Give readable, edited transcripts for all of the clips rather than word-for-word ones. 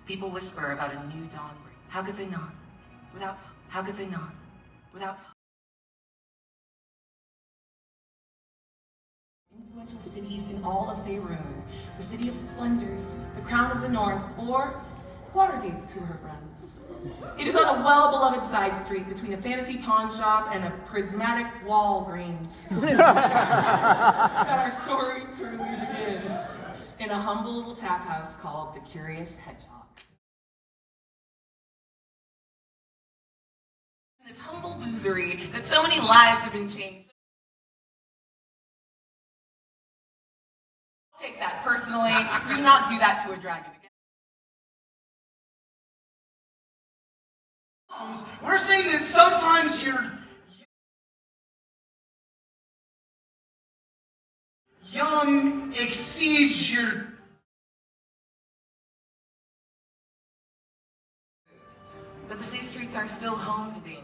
People whisper about a new dawn break. How could they not? How could they not? Without influential cities in all of Faerun, the city of splendors, the crown of the north, or Waterdeep to her friends. It is on a well-beloved side street between a fantasy pawn shop and a prismatic Walgreens that our story truly begins, in a humble little tap house called the Curious Hedgehog. This humble losery that so many lives have been changed. Take that personally. Do not do that to a dragon again. We're saying that sometimes your young exceeds your... But the city streets are still home to danger.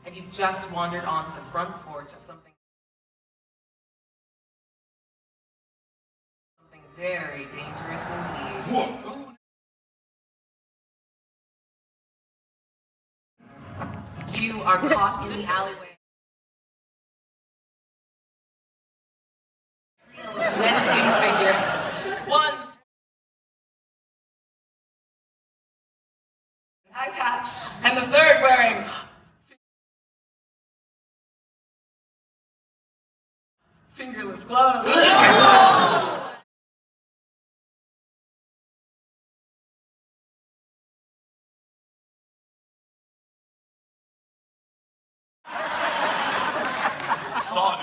And you've just wandered onto the front porch of something very dangerous indeed. Whoa. You are caught in the alleyway. Menacing figures. One's eye patch, and the third wearing fingerless gloves. Saw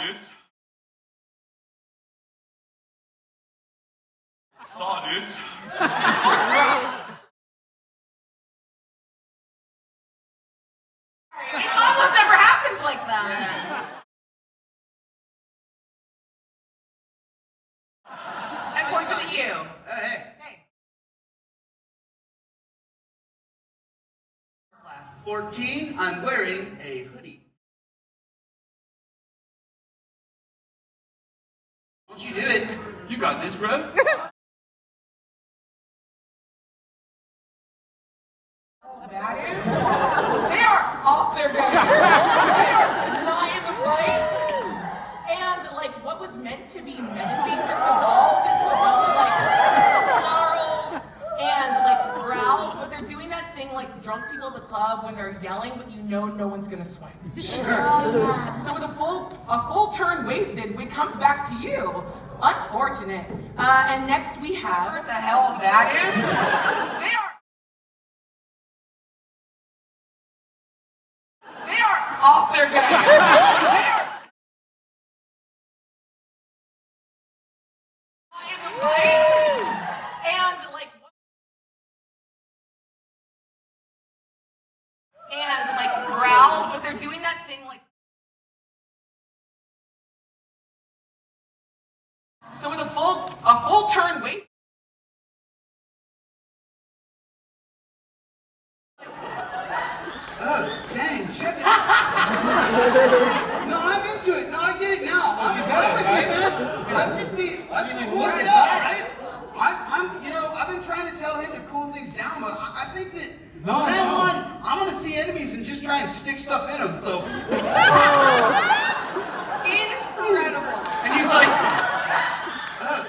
dudes. It almost never happens like that. I pointed at you. Hey. Hey. Class. 14, I'm wearing a hoodie. Don't you do it. You got this, bro. That is? They are off their game. They are not in the fight. And like what was meant to be menacing just evolves into a bunch of like snarls and like growls, but they're doing that thing like drunk people at the club when they're yelling, but you know no one's gonna swing. So with a full turn wasted, it comes back to you. Unfortunate. And next we have what the hell that is? They are off their game. They are in the fight. And like growls, but they're doing that thing like. So with a full turn waste. Oh, dang, check it out. No, I'm into it. No, I get it now. I'm with you, man. Let's look it up, right? I've been trying to tell him to cool things down, but I think that from now on, I'm gonna see enemies and just try and stick stuff in them, so. Incredible. And he's like, oh.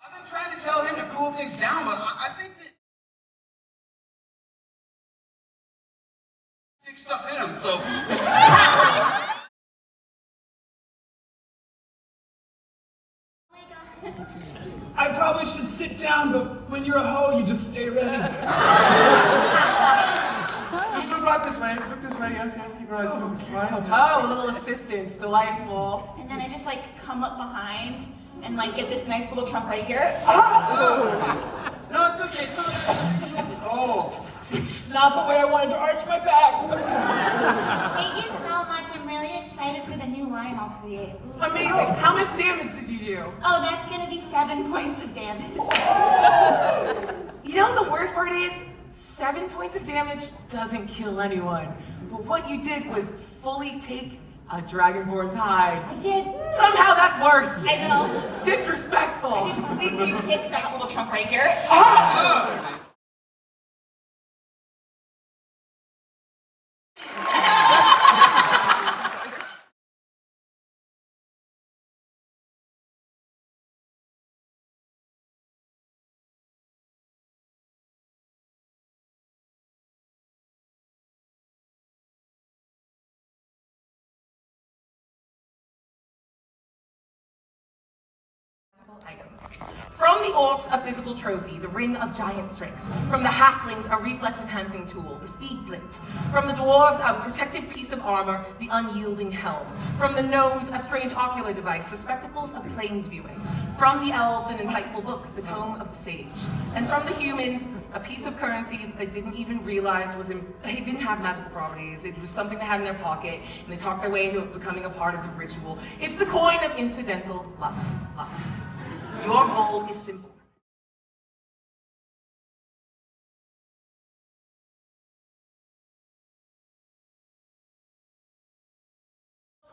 I've been trying to tell him to cool things down, but I think that stick stuff in him, so. I probably should sit down, but when you're a hoe, you just stay ready. Just look right this way. Look this way. Yes, keep your eyes focused. Right. Oh, little assistance, delightful. And then I just like come up behind and like get this nice little chunk right here. No, it's okay. Oh. Not the way I wanted to arch my back. Thank you so much. I'm really excited for the new line I'll create. Amazing. How much damage did you do? Oh, that's gonna be 7 points of damage. You know what the worst part is? 7 points of damage doesn't kill anyone. But what you did was fully take a Dragonborn's hide. I did. Somehow that's worse. I know. Disrespectful. It's nice little chunk right here. Items. From the orcs, a physical trophy, the ring of giant strength. From the halflings, a reflex-enhancing tool, the speed flint. From the dwarves, a protective piece of armor, the unyielding helm. From the gnomes, a strange ocular device, the spectacles of planes viewing. From the elves, an insightful book, the tome of the sage. And from the humans, a piece of currency that they didn't even realize it didn't have magical properties. It was something they had in their pocket, and they talked their way into it becoming a part of the ritual. It's the coin of incidental luck. Your goal is simple.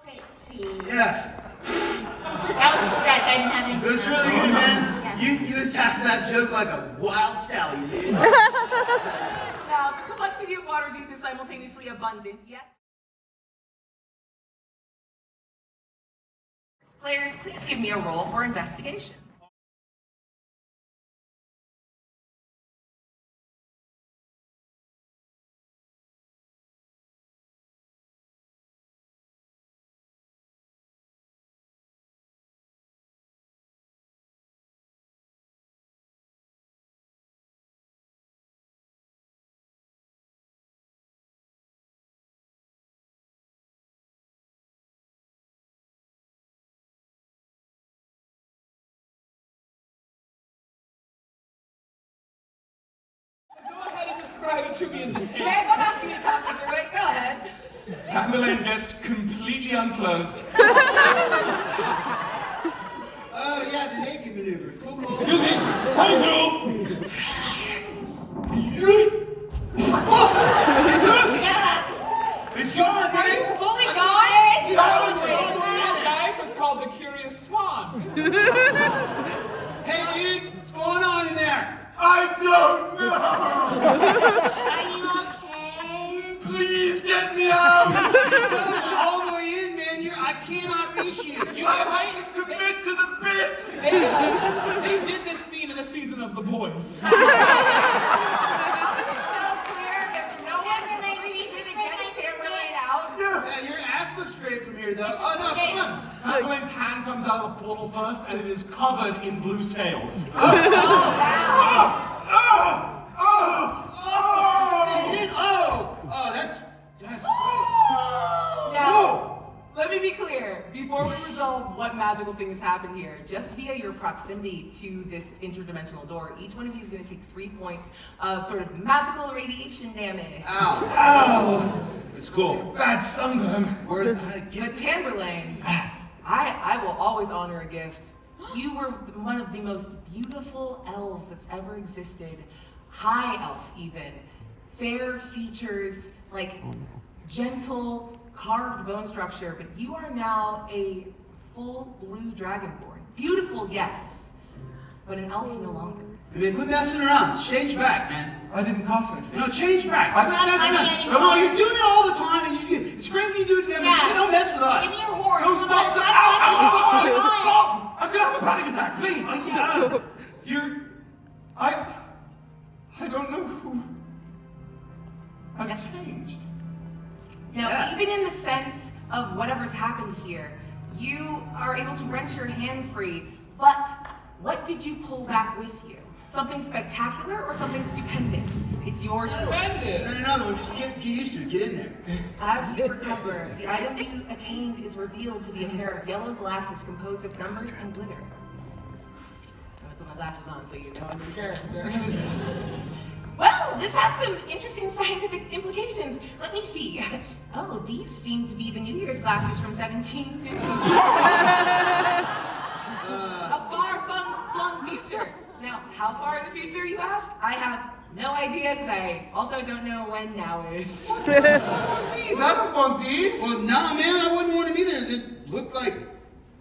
Crazy. Yeah, That was a stretch. I didn't have any. it was really good, man. Yeah. You attacked that joke like a wild stallion, dude. Now, the complexity of Waterdeep is simultaneously abundant, yet... Players, please give me a roll for investigation. Go ahead and describe it to me in detail. Meg, I'm asking you to talk me through it. Go ahead. Tamburlaine gets completely unclothed. Oh yeah, the naked maneuver. Cool. Excuse me, coming through. It's gone, man. Fully gone? That guy was called the Curious Swan. Hey, dude, what's going on in there? I don't know. Are you okay? Please get me out. All the way in, man. I cannot reach you. I have to commit to the bit. They did this scene in a season of The Boys. So clear, if no one Tamburlaine, needs you to bring get my Tamburlaine stick. out. Yeah, your ass looks great from here, though. Oh no, come on. Tamburlaine's hand comes out of the portal first, and it is covered in blue scales. Oh, that's gross. Now, let me be clear, before we resolve what magical thing has happened here, just via your proximity to this interdimensional door, each one of you is going to take 3 points of sort of magical radiation damage. Ow. Ow! It's cool. Bad sunburn. Where did I But get Tamburlaine, I will always honor a gift. You were one of the most beautiful elves that's ever existed. High elf, even. Fair features, like gentle, carved bone structure, but you are now a full blue dragonborn. Beautiful, yes, but an elf no longer. I mean, quit messing around. Change back, man. I didn't cost anything. No, change back. I'm Quit not messing funny around. anymore. No, you're doing it all the time, and it's great when you do it to them. Yeah. But don't mess with us. Give me your horn. No, Come stop! on, Stop! stop Ow! running. Ow! Come on. Stop! I'm gonna have a panic attack, please! I don't know who. I've changed. Now, Yeah. even in the sense of whatever's happened here, you are able to wrench your hand free, but what did you pull back with you? Something spectacular or something stupendous? It's your choice. Tremendous. No, just get used to it. Get in there. As you recover, the item you attained is revealed to be a pair of yellow glasses composed of numbers and glitter. I'm gonna put my glasses on so you know I'm a character. Well, this has some interesting scientific implications. Let me see. Oh, these seem to be the New Year's glasses from 1750. A far-flung future. Now, how far in the future, you ask? I have no idea, because I also don't know when now is. These, I don't want these. Well, nah, man, I wouldn't want them either. They look like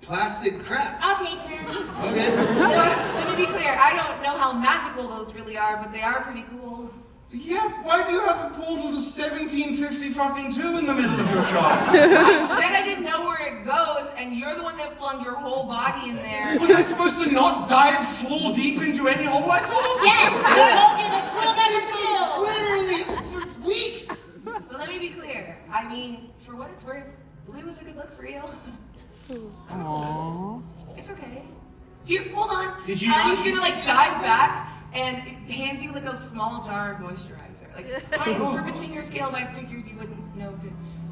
plastic crap. I'll take them. Okay. Let me be clear, I don't know how magical those really are, but they are pretty cool. Yeah, why do you have a portal to 1750 fucking 2 in the middle of your shop? I said I didn't know where it goes, and you're the one that flung your whole body in there. Was I supposed to not dive full deep into any hole I saw? Yes, I told you that's rule number 2. Literally for weeks. But let me be clear, I mean, for what it's worth, blue is a good look for you. Aww. It's okay. Hold on. Did you He's gonna like dive back and it hands you like a small jar of moisturizer. Like, hi, it's for between your scales. I figured you wouldn't know.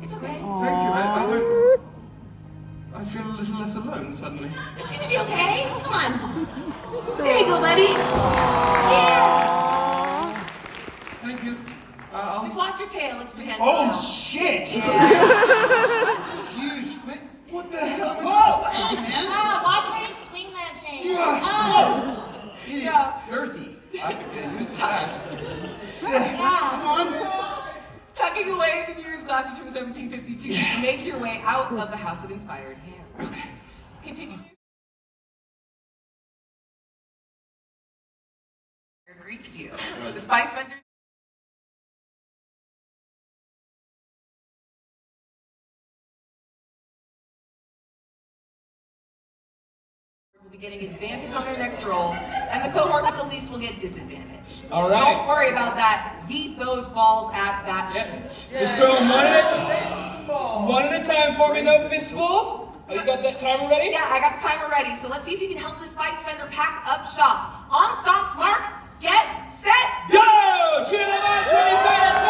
It's okay. Thank you. I feel a little less alone suddenly. It's gonna be okay. Come on. There you go, buddy. Yeah. Thank you. Just watch your tail. It's behind. Oh shit! Yeah. Huge. What the hell? Whoa! Hey, man. Watch where you swing that thing. It is earthy. I could get used to that. Come on. Tucking away the New Year's glasses from 1752, you make your way out of the house that inspired him. Okay. Continue. Greets you. The spice vendor. Will be getting advantage on their next roll, and the cohort with the least will get disadvantage. All right. Don't worry about that. Beat those balls at that. Just throw them one at a time for me, no fistfuls. Oh, you got that timer ready? Yeah, I got the timer ready, so let's see if you can help the spice vendor pack up shop. On stomps, mark, get, set, Go! Cheer them on, 20 seconds.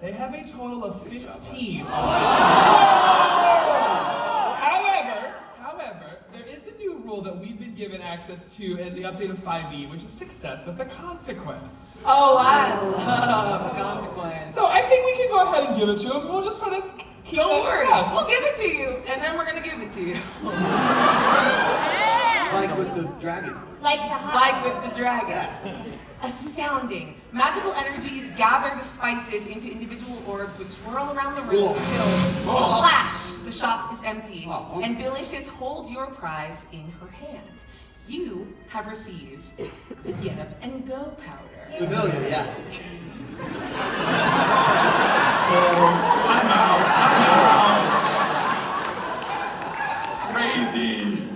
They have a total of 15 However, there is a new rule that we've been given access to in the update of 5e, which is success with a consequence. Oh, I love a consequence. So I think we can go ahead and give it to him. We'll just sort of keep Don't that worry, for us. we'll give it to you, and then we're gonna give it to you. Like with the dragon. Like with the dragon. Astounding. Magical energies gather the spices into individual orbs which swirl around the room until, flash, the shop is empty, and Bilicious holds your prize in her hand. You have received the Get Up and Go powder. Familiar, yeah. I'm out. Crazy.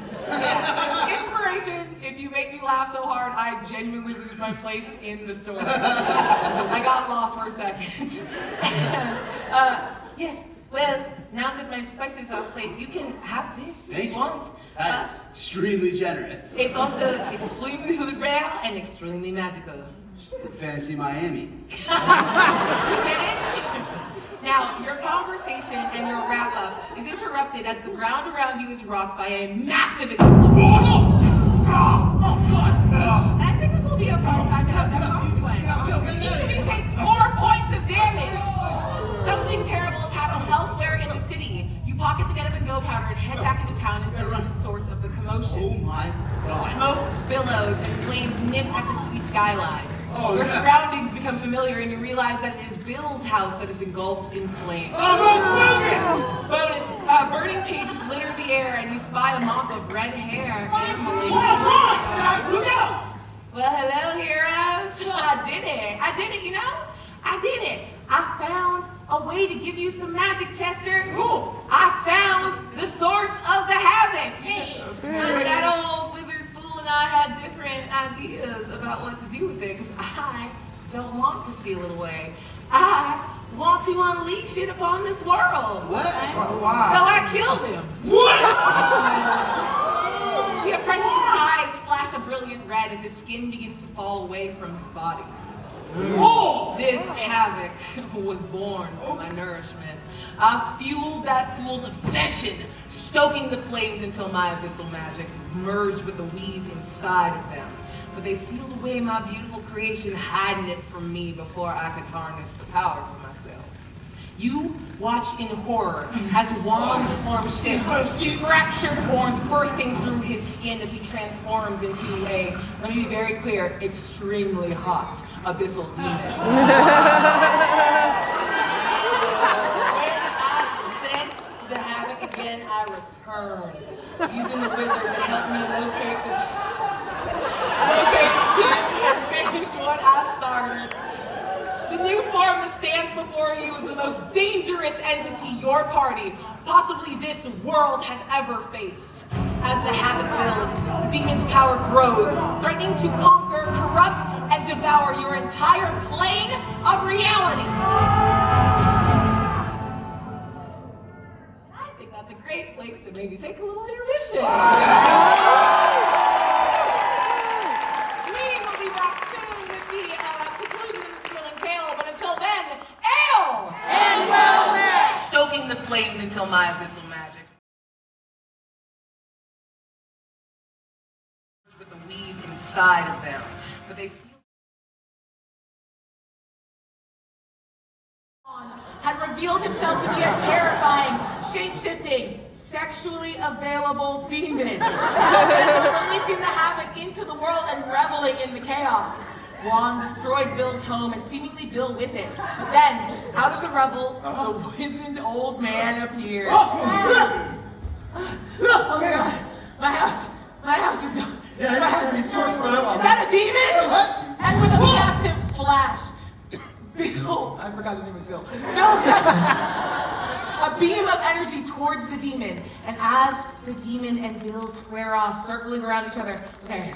Inspiration. If you make me laugh so hard, I genuinely lose my place in the store. I got lost for a second. And, yes, well, now that my spices are safe, you can have this if Thank you you. want. That is extremely generous. It's also extremely rare and extremely magical. From Fantasy Miami. You get it? Now, your conversation and your wrap-up is interrupted as the ground around you is rocked by a massive explosion. I think this will be a fun time to have that consequence. Each of you takes 4 points of damage. Something terrible has happened elsewhere in the city. You pocket the Get Up and Go powder and head back into town in search of the source of the commotion. Oh my god. Smoke billows and flames nip at the city skyline. Oh, Your yeah. surroundings become familiar and you realize that it is Bill's house that is engulfed in flames. Oh, Bonus, burning pages litter the air and you spy a mop of red hair. Look out! Well, hello, heroes. I did it, you know? I did it. I found a way to give you some magic, Chester. Cool. I found the source of the havoc. Hey. Was that old wizard fool enough I had different ideas about what to do with it because I don't want to seal it away. I want to unleash it upon this world. What? Wow. So I killed him. What? The apprentice's eyes flash a brilliant red as his skin begins to fall away from his body. Oh! This havoc was born from my nourishment. I fueled that fool's obsession, stoking the flames until my abyssal magic merged with the weave inside of them. But they sealed away my beautiful creation, hiding it from me before I could harness the power for myself. You watch in horror as Juan's form shifts, fractured horns bursting through his skin as he transforms into a, let me be very clear, extremely hot abyssal demon. When I sensed the havoc again, I returned, using the wizard to help me locate the team and finish what I started. The new form that stands before you is the most dangerous entity your party, possibly this world, has ever faced. As the havoc builds, the demon's power grows, threatening to conquer, corrupt, and devour your entire plane of reality. I think that's a great place to maybe take a little intermission. We will be back soon with the conclusion of the thrilling tale, but until then, ale! And wellness! Stoking the flames until my abyssal magic. With the weave inside of them, but they had revealed himself to be a terrifying, shape-shifting, sexually available demon, releasing the havoc into the world and reveling in the chaos. Juan destroyed Bill's home and seemingly Bill with it. But then, out of the rubble, a wizened old man appeared. Oh my God, my house is gone. It's torched forever. Is that a demon? And with a massive flash, Bill, I forgot his name was Bill. Bill sets a beam of energy towards the demon. And as the demon and Bill square off, circling around each other, okay,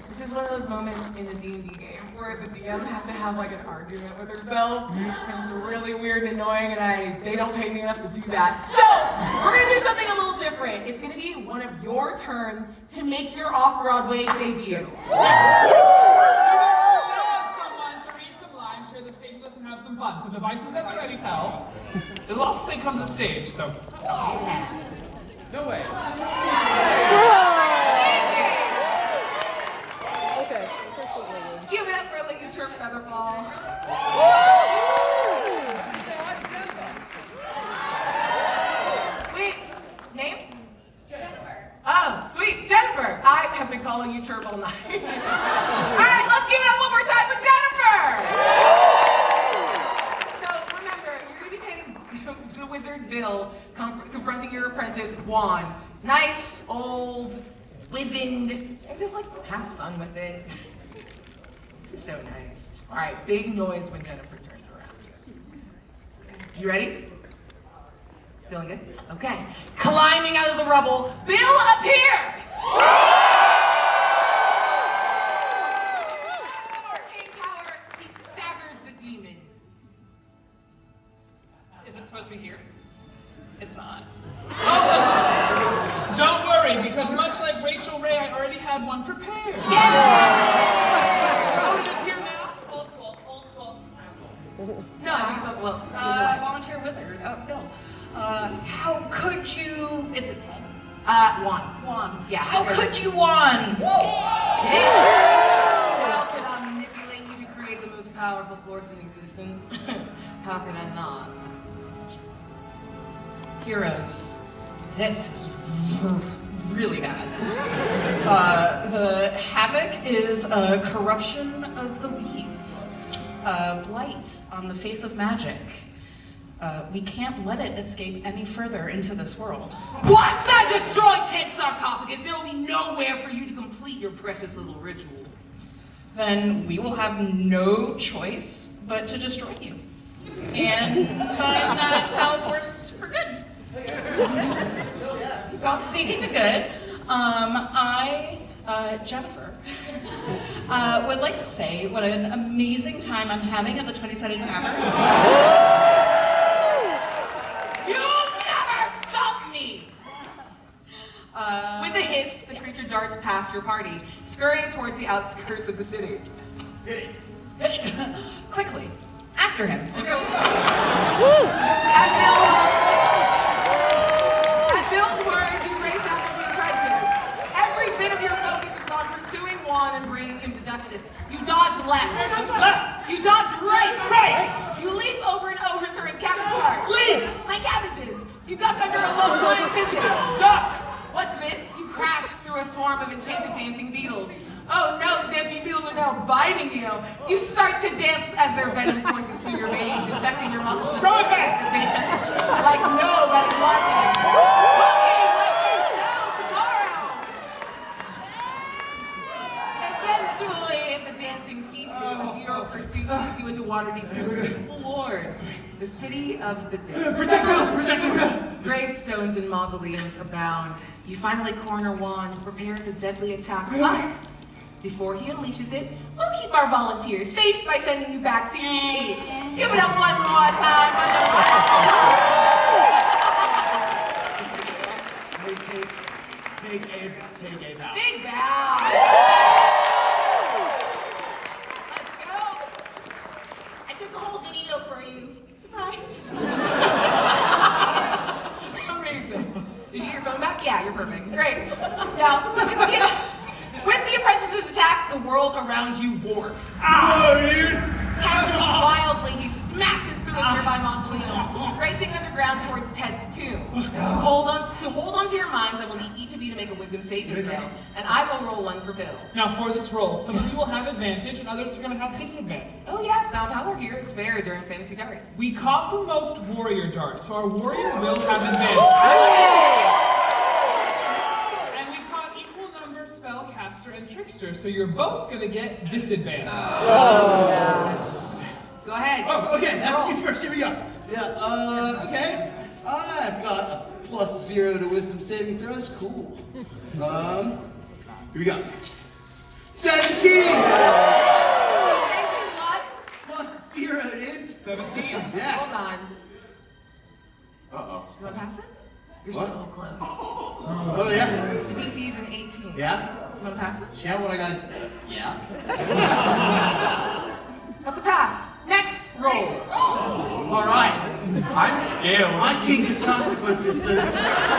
this is one of those moments in the D&D game where the DM has to have like an argument with herself. And it's really weird and annoying, and they don't pay me enough to do that. So, we're gonna do something a little different. It's gonna be one of your turn to make your off-Broadway debut. Someone to read some lines, share the stage with us, and have some fun. So devices at the ready, pal. It'll also say come to the stage, so. No way. Give it up for Lady Chirp Featherfall. Wait, name? Jennifer. Oh, sweet, Jennifer. I have been calling you Chirp all night. All right, let's give it up one more time for Jennifer. So remember, you're going to be playing the wizard Bill, confronting your apprentice Juan. Nice, old, wizened, and just like have fun with it. This is so nice. All right, big noise when Jennifer turns around. You ready? Feeling good? Okay. Climbing out of the rubble, Bill appears! Arcane power, he staggers the demon. Is it supposed to be here? It's not. Don't worry, because much like Rachel Ray, I already had one prepared. How did it appear now? Old school, old school. No, you thought, well, Volunteer wizard, Bill. How could you, is it Ted? Juan. Yeah. How could you won? How could I manipulate you to create the most powerful force in existence? How could I not? Heroes, this is really bad. The havoc is a corruption of the weave, a blight on the face of magic. We can't let it escape any further into this world. Once I destroy Ted's sarcophagus, there will be nowhere for you to complete your precious little ritual. Then we will have no choice but to destroy you. And find that foul force for good. Well, speaking of good, Jennifer, Would like to say what an amazing time I'm having at the 20-Sided Tavern. You'll never stop me! With a hiss, the creature darts past your party, scurrying towards the outskirts of the city. Quickly, after him. At Bill's words, you race after the apprentice. Every bit of your focus is on pursuing Juan and bringing him to justice. You dodge left. Left. You dodge right. Right. You leap over an overturned cabbage cart. Leap. Like cabbages. You duck under a low flying pigeon. Duck. What's this? You crash through a swarm of enchanted dancing beetles. Oh no, the dancing beetles are now biting you. You start to dance as their venom courses through your veins, infecting your muscles and Throw it back. dance like nobody's watching. Okay, like this now, tomorrow. Eventually, the dancing ceases as your pursuit takes you into Waterdeep's beautiful lord, the city of the dead. Protect Bill! Gravestones and mausoleums abound. You finally corner Juan, who prepares a deadly attack, but before he unleashes it, we'll keep our volunteers safe by sending you back to your seat. Give it up one more time for the Take a bow. big bow. Let's go. I took a whole video for you. Surprise. Amazing. Did you get your phone back? Yeah, you're perfect. Great. Now, with the apprentice's attack, the world around you warps. Oh, dude! Cackling wildly, he smashes through a nearby mausoleum, racing underground towards Ted's tomb. Hold on to your minds, I will need each of you to make a wisdom saving throw, and I will roll one for Bill. Now for this roll, some of you will have advantage and others are going to have disadvantage. Oh yes, now power here is fair during fantasy darts. We caught the most warrior darts, so our warrior will have advantage. And we caught equal numbers spellcaster and trickster, so you're both going to get disadvantage. Go ahead. Oh, okay, that's Roll. me first. Here we go. Yeah, okay. I've got a +0 to wisdom saving throws. Cool. Here we go. 17! +0, dude. 17. Yeah. Hold on. Uh-oh. You want to pass it? You're What? so close. Oh, yeah? The DC is an 18. Yeah? You want to pass it? Yeah, what I got? Yeah. That's a pass. Next roll. All right. I'm scared. My kink is consequences, so this works.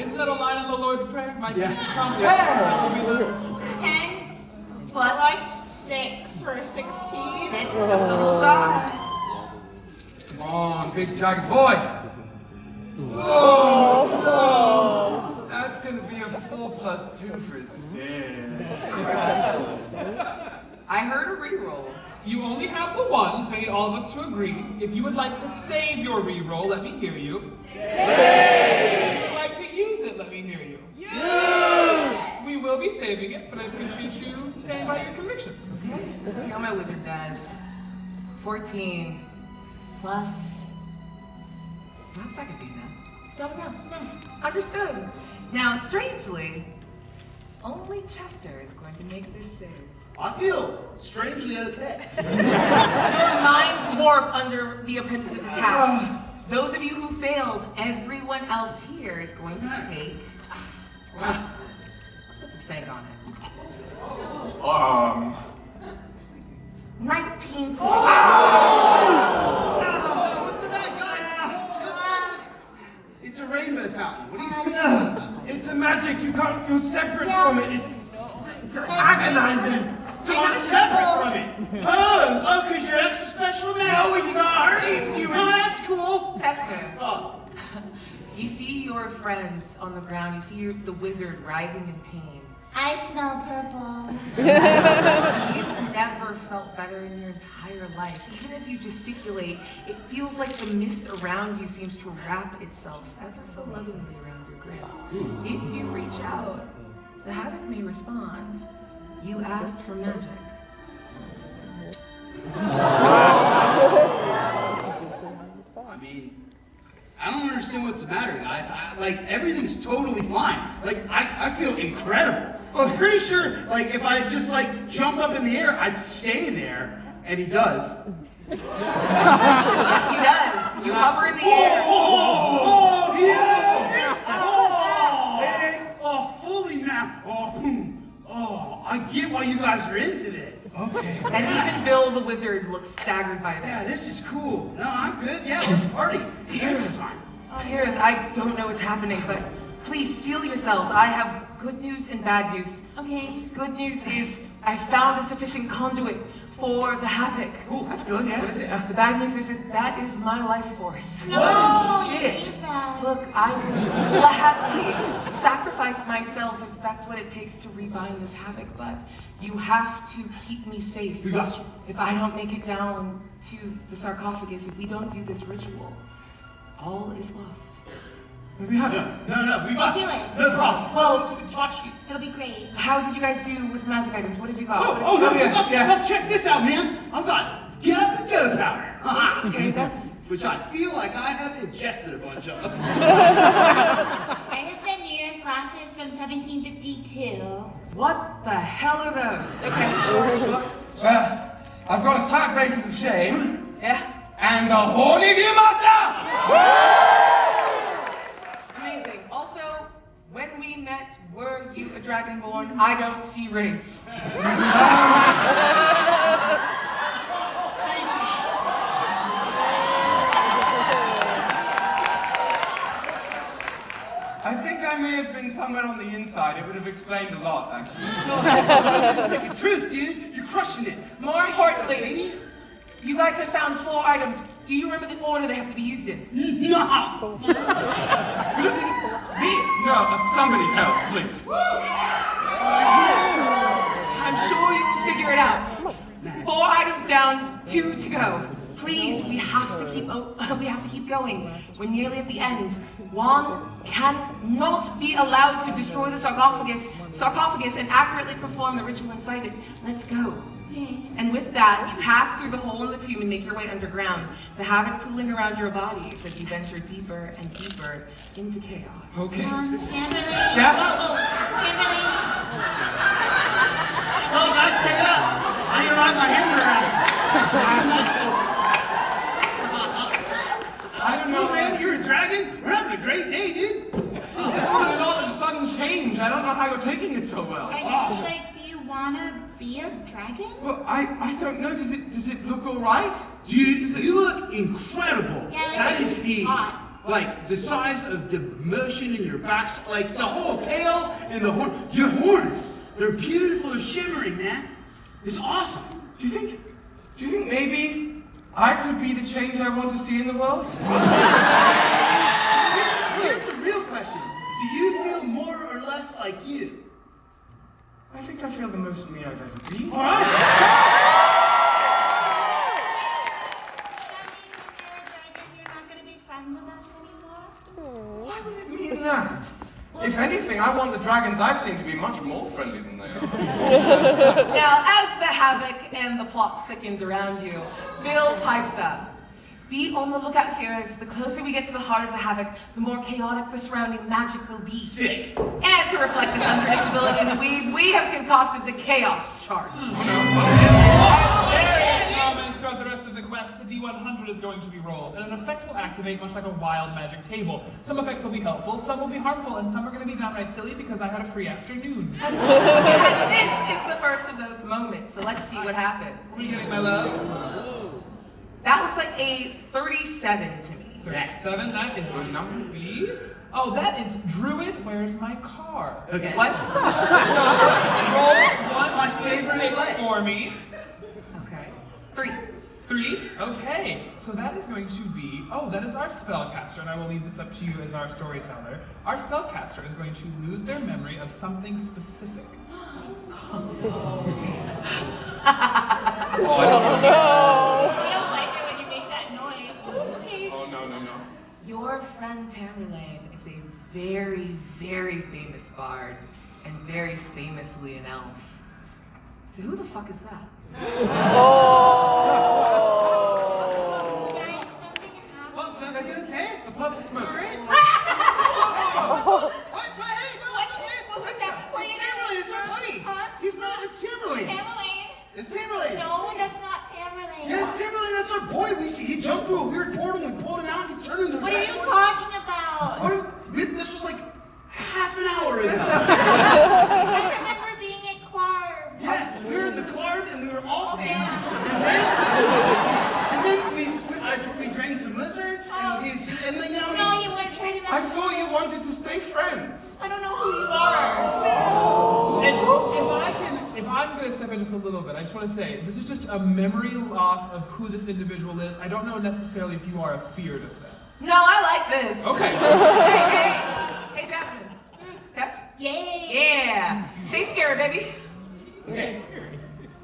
Isn't that a line on the Lord's Prayer? My Yeah. concept. 10 Plus plus 6 for 16. just a little shot. Come on, big giant boy. That's gonna be a 4 + 2 for 6. I heard a reroll. You only have the one, so I need all of us to agree. If you would like to save your reroll, let me hear you. If you would like to use it, let me hear you. We will be saving it, but I appreciate you standing by your convictions. Okay, let's see how my wizard does. 14 plus. That's not gonna be enough. It's not enough. Understood. Now, strangely, only Chester is going to make this save. I feel strangely okay. Your minds warp under the apprentice's attack. Those of you who failed, everyone else here is going to take. Let's put some stank on it. 19 points. What's the matter, guys? It's a rainbow fountain. What are you doing? It's a magic. You can't. You're separate from it. It's agonizing. You're separate from it. Oh, because you're extra special now. No, it's sorry. you. No, that's cool. Chester, Oh, you see your friends on the ground. You see the wizard writhing in pain. I smell purple. You've never felt better in your entire life. Even as you gesticulate, it feels like the mist around you seems to wrap itself ever so lovingly around your grip. If you reach out, the havoc may respond. You asked for magic. I mean, I don't understand what's the matter, guys. Like, everything's totally fine. Like, I feel Like if I just like jumped up in the air, I'd stay there, and he does. Yes, he does. You hover in the air. Oh, yeah! Oh, fully now. Oh, boom. Oh, I get why you guys are into this. Okay. And even Bill the wizard looks staggered by this. Yeah, this is cool. No, I'm good. Yeah, let's party. Here's time. Here's, I don't know what's happening, but please steel yourselves. I have good news and bad news. Okay. Good news is I found a sufficient conduit for the havoc. Cool, that's good. Yeah. What is it? The bad news is that is my life force. No, What? you hate that. Look, I would gladly sacrifice myself if that's what it takes to rebind this havoc, but you have to keep me safe. We got you. If I don't make it down to the sarcophagus, if we don't do this ritual, all is lost. We have No, we got Do you. it. No problem. Well- Well, it's touch you. It'll be great. How did you guys do with magic items? What have you got? Oh, no, yeah, yeah. let's check this out, man. I've got get up and go powder. Haha. Okay, that's... Which I feel like I have ingested a bunch of. I have the New Year's glasses from 1752. What the hell are those? Okay, sure. I've got a side bracelet of shame Yeah? and a horny viewmaster! Amazing. Also, when we met, were you a dragonborn? I don't see race. I think I may have been somewhere on the inside. It would have explained a lot, actually. That's the freaking truth, dude. You're crushing it. More importantly, baby. you guys have found 4 items. Do you remember the order they have to be used in? No. No, somebody help, please. I'm sure you will figure it out. 4 items down, 2 to go. Please, we have to keep going. We're nearly at the end. Juan cannot be allowed to destroy the sarcophagus and accurately perform the ritual inside it. Let's go. And with that, you pass through the hole in the tomb and make your way underground, the havoc pooling around your bodies as you venture deeper and deeper into chaos. Okay. Tamberlane. Yeah? Tamberlane. Oh, guys, check it out. I can ride my hammer around. That's cool, man. You're a dragon. We're having a great day, dude. All of a sudden change. I don't know how you're taking it so well. Are you, like, do you wanna be a dragon? Well, I don't know. Does it look all right? Dude, you look incredible. Yeah, like, That it's is the, hot. like, the size of the motion in your backs, like the whole tail and the horn. Your horns, they're beautiful, they're shimmering, man. It's awesome. Do you think maybe I could be the change I want to see in the world? Here's the real question. Do you feel more or less like you? I think I feel the most me I've ever been. All right. Does that mean if you're a dragon, you're not gonna be friends with us anymore? Why would it mean that? If anything, I want the dragons I've seen to be much more friendly than they are. Now, as the havoc and the plot thickens around you, Bill pipes up. Be on the lookout here, as the closer we get to the heart of the havoc, the more chaotic the surrounding magic will be. Sick. And to reflect this unpredictability in the weave, we have concocted the chaos chart. Throughout the rest of the quest, the D100 is going to be rolled, and an effect will activate much like a wild magic table. Some effects will be helpful, some will be harmful, and some are going to be downright silly because I had a free afternoon. And this is the first of those moments, so let's see what happens. What are you getting, my love? That looks like a 37 to me. 37, that is going to be... Oh, that is Druid, where's my car? Okay. What? So, roll one, My favorite six play. for me. Okay. 3. 3? Okay, so that is going to be, oh, that is our spellcaster, and I will leave this up to you as our storyteller. Our spellcaster is going to lose their memory of something specific. I don't like it when you make that noise. Okay. Oh, no. Your friend Tamerlane is a very, very famous bard and very famously an elf. So who the fuck is that? Guys, something happened. Well, Spencer, you okay? The purple smoke. All right. What? Hey, no, it's okay. What was that? What are you It's Tamerlane, it's our buddy. Huh? He's not jumped through a weird portal, and we pulled him out, and he turned into a What are you dragon. talking about? This was like half an hour ago. I remember being at Clark. Yes, we were in the Clark, and we were all Okay. themed. And then we drained some lizards, and then now No, you weren't trying to mess I with thought me. you wanted to stay friends. I don't know who you are. And if I'm going to step in just a little bit, I just want to say, this is just a memory loss of who this individual is. I don't know necessarily if you are afeared of that. No, I like this. Okay. Hey, Jasmine. Catch? Yay. Yeah. Stay scared, baby. Okay.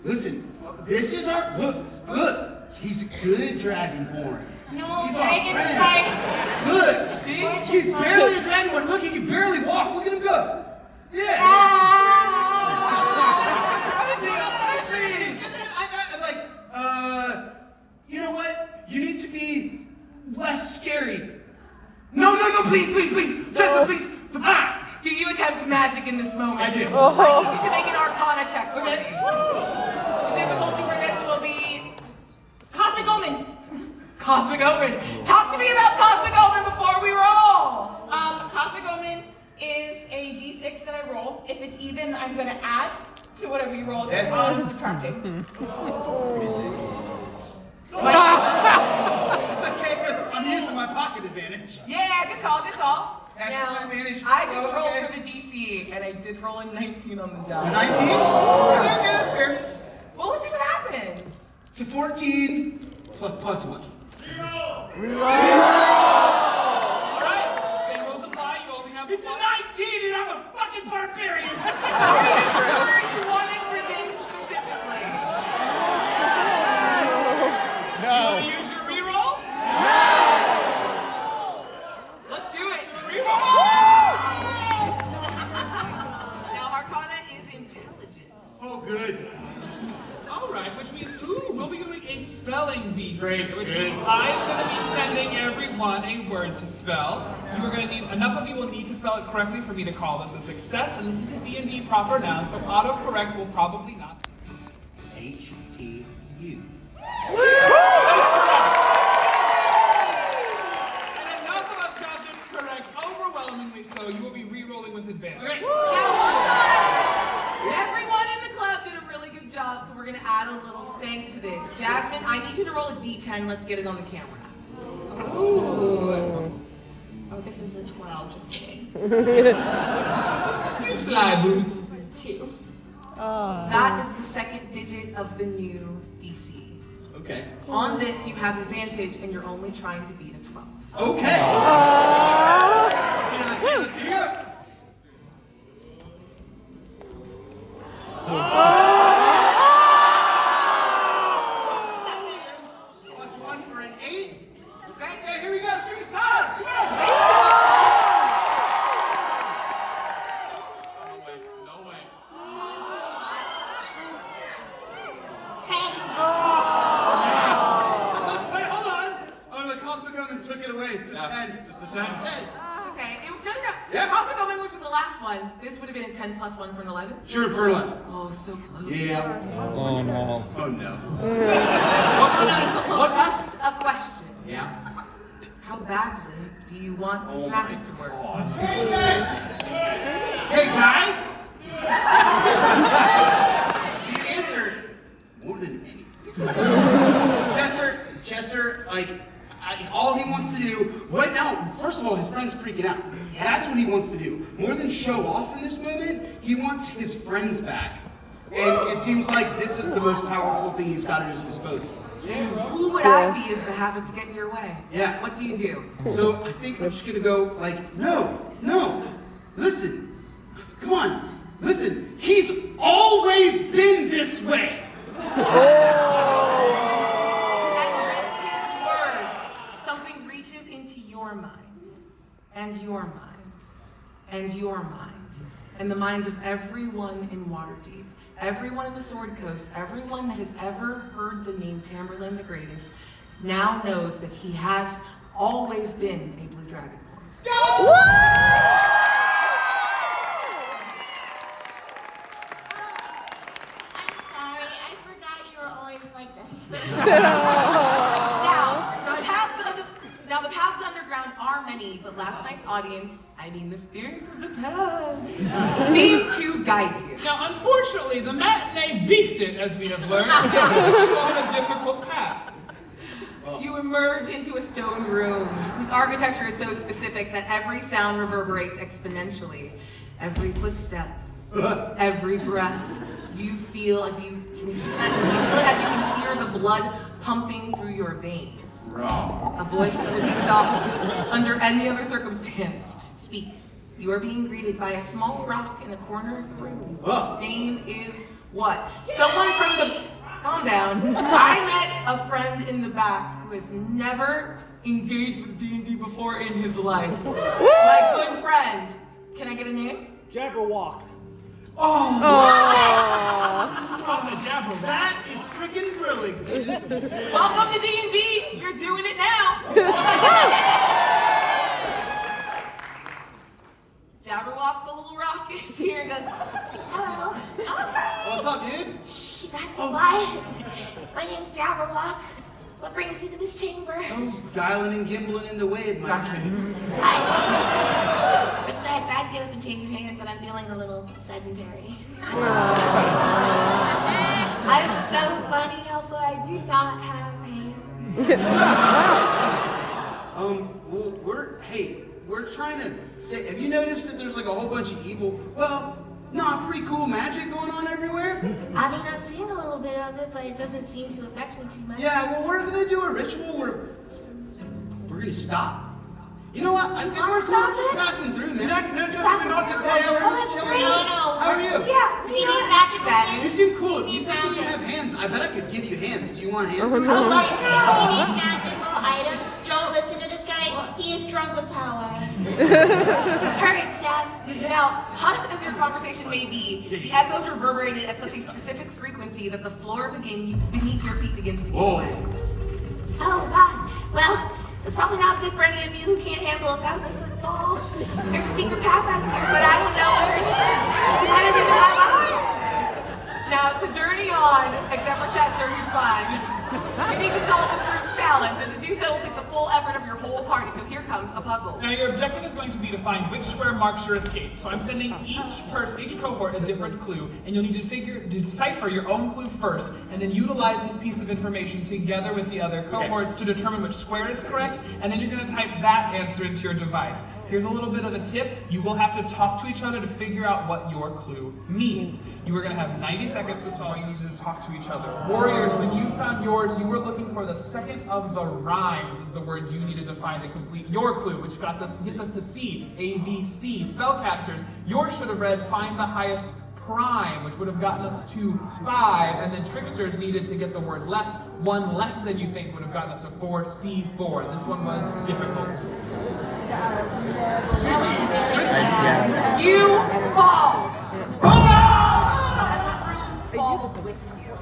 Listen, this is our look. He's a good dragonborn. No, He's our dragons friend. fight. Look, he's barely a dragonborn. Look, he can barely walk. Look at him go. Yeah. You know what? You need to be less scary. No, please. Jessa, please. Do you attempt magic in this moment? I do. I need you to make an Arcana check for Okay. me. The difficulty for this will be Cosmic Omen. Cosmic Omen. Talk to me about Cosmic Omen before we roll. Cosmic Omen is a d6 that I roll. If it's even, I'm going to add to whatever you roll. If it's odd, I'm subtracting. It's okay because I'm using my pocket advantage. Yeah, good call. That's my advantage. I just Oh, rolled okay. for the DC, and I did roll a 19 on the die. 19? Yeah, that's fair. Well, let's see what happens. So 14 plus 1. All right. Same rules apply. You only have It's a 19 and I'm a fucking barbarian. Are you sure you want it for this specifically? You want to use your reroll? Let's do it. Reroll. Now, Arcana is intelligence. Oh, good. All right, which means, we'll be doing a spelling bee. Great, Which good. means I'm going to be sending everyone a word to spell. You are going to need, enough of you will need to spell it correctly for me to call this a success, and this is a D&D proper noun, so autocorrect will probably not. HTU. And enough of us got this correct, overwhelmingly so. You will be re-rolling with advantage. Okay. Everyone in the club did a really good job, so we're gonna add a little stank to this. Jasmine, I need you to roll a D10. Let's get it on the camera. Oh, this is a 12. Just kidding. You sly boots. 2. That is the second digit of the new DC. Okay. On this, you have advantage, and you're only trying to beat a 12. Okay. Let's see. Yeah. Plus 1 for an 8. Okay, here we go. Give me start. Come on. No way. 10. Wait, hold on. Oh, the Cosmic Omen took it away. It's a 10. Just a 10. Okay. Okay. No. Yeah. Cosmic Omen was for the last one. This would have been a 10 plus 1 for an 11. Sure, for 11. Oh, so close. Yeah. Oh no. Oh, no. Just a question. Yeah. How badly do you want this magic to work? Hey, guy! The answer, more than anything. Chester, like, all he wants to do, right now, first of all, his friend's freaking out. That's what he wants to do. More than show off in this moment, he wants his friends back. And it seems like this is the most powerful thing he's got at his disposal. Who would I be as the havoc to get in your way? Yeah. What do you do? So I think I'm just gonna go like, no, listen, come on, listen, he's always been this way. And with his words, something reaches into your mind, and your mind, and your mind, and the minds of everyone in Waterdeep, everyone in the Sword Coast, everyone that has ever heard the name Tamberlin the Greatest, now knows that he has always been a blue dragonborn. I'm sorry. I forgot you were always like this. Now, around are many, but last night's audience, I mean the spirits of the past, seem to guide you. Now, unfortunately, the matinee beast it, as we have learned, and put you on a difficult path. You emerge into a stone room whose architecture is so specific that every sound reverberates exponentially. Every footstep, every breath, you feel as you can hear the blood pumping through your veins. A voice that would be soft under any other circumstance speaks. You are being greeted by a small rock in a corner of the room. Name is what? Someone from the... Calm down. I met a friend in the back who has never engaged with D&D before in his life. My good friend. Can I get a name? Jabberwock. Oh! It's called the Jabberwock. That is freaking brilliant. Welcome to D&D. You're doing it now. Jabberwock, the little rock, is here and goes, Hello. What's up, dude? Shh, you got quiet. My name's Jabberwock. What brings you to this chamber? I was dialing and gimbling in the wave, my man. Respect, I'd get up and change your hand, but I'm feeling a little sedentary. I'm so funny, also I do not have hands. Well, we're trying to say, have you noticed that there's like a whole bunch of evil, pretty cool magic going on everywhere? I mean, I've seen a little bit of it, but it doesn't seem to affect me too much. Yeah, well, we're gonna do a ritual where we're gonna stop. You know what? I think we're cool just passing through, man. No, we're not just Yeah, we're just that's chilling. great. How are you? Yeah, we need magic items. You seem cool. You said you didn't have hands. I bet I could give you hands. Do you want hands? Oh, we need magical items. Don't listen to this guy. He is drunk with power. Courage, Chef. now, hushed as your conversation may be, the echoes reverberated at such a specific frequency that the floor beneath your feet begins to give way. Oh, God. Well, it's probably not good for any of you who can't handle a 1,000-foot fall. There's a secret path out here, but I don't know where it is. I don't even have eyes. Now, to journey on, except for Chester, who's fine, you need to solve this room's challenge, and to do so will take the full effort of your whole party, so here comes a puzzle. Now, your objective is going to be to find which square marks your escape. So I'm sending each cohort a different clue, and you'll need to decipher your own clue first, and then utilize this piece of information together with the other cohorts to determine which square is correct, and then you're going to type that answer into your device. Here's a little bit of a tip. You will have to talk to each other to figure out what your clue means. You are going to have 90 seconds to solve. You need to talk to each other. Warriors, when you found yours, you were looking for the second of the rhymes is the word you needed to find to complete your clue, which gets us to C, A, B, C. Spellcasters, yours should have read find the highest prime, which would have gotten us to 5, and then tricksters needed to get the word less. One less than you think would have gotten us to 4, C4. This one was difficult. You fall! The room falls with you.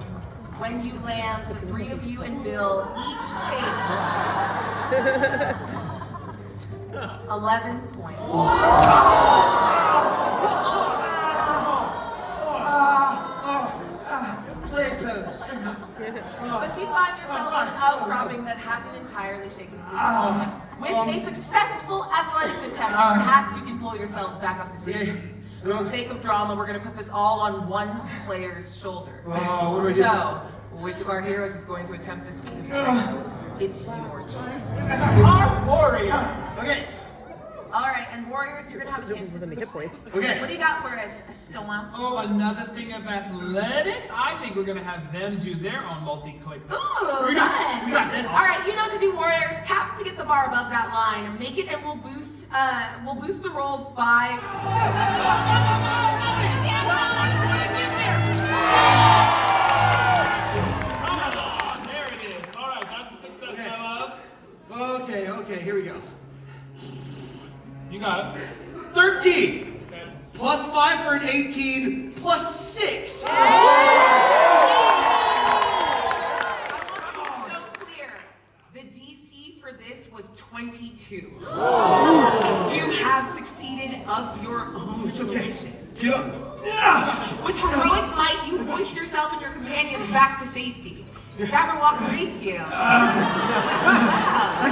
When you land, the three of you and Bill each take 11 points. But you find yourself on an outcropping that hasn't entirely shaken you. With a successful athletics attempt, perhaps you can pull yourselves back up to safety. For the sake of drama, we're going to put this all on one player's shoulders. What do we do? So, which of our heroes is going to attempt this feat? It's your turn. Our warrior! Okay. All right, and warriors, you're going to have a chance to boost this. Okay. What do you got for us, Storm? Oh, another thing of athletics? I think we're going to have them do their own multi-click. Ooh, fun! We got this. All right, you know what to do, warriors. Tap to get the bar above that line. Make it, and we'll boost the roll by. Ah, there it is. All right, that's a success, my love. Okay, here we go. You got it. 13 plus 5 for an 18 plus 6. So clear. The DC for this was 22. You have succeeded of your own It's okay. volition. Get up. With heroic might, you hoist yourself and your companions back to safety. Jabberwock greets you. I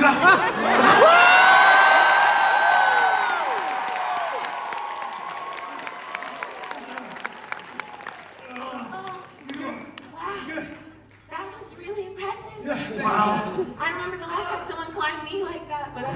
got you. Yeah, thanks. Wow. I remember the last time someone climbed me like that, but I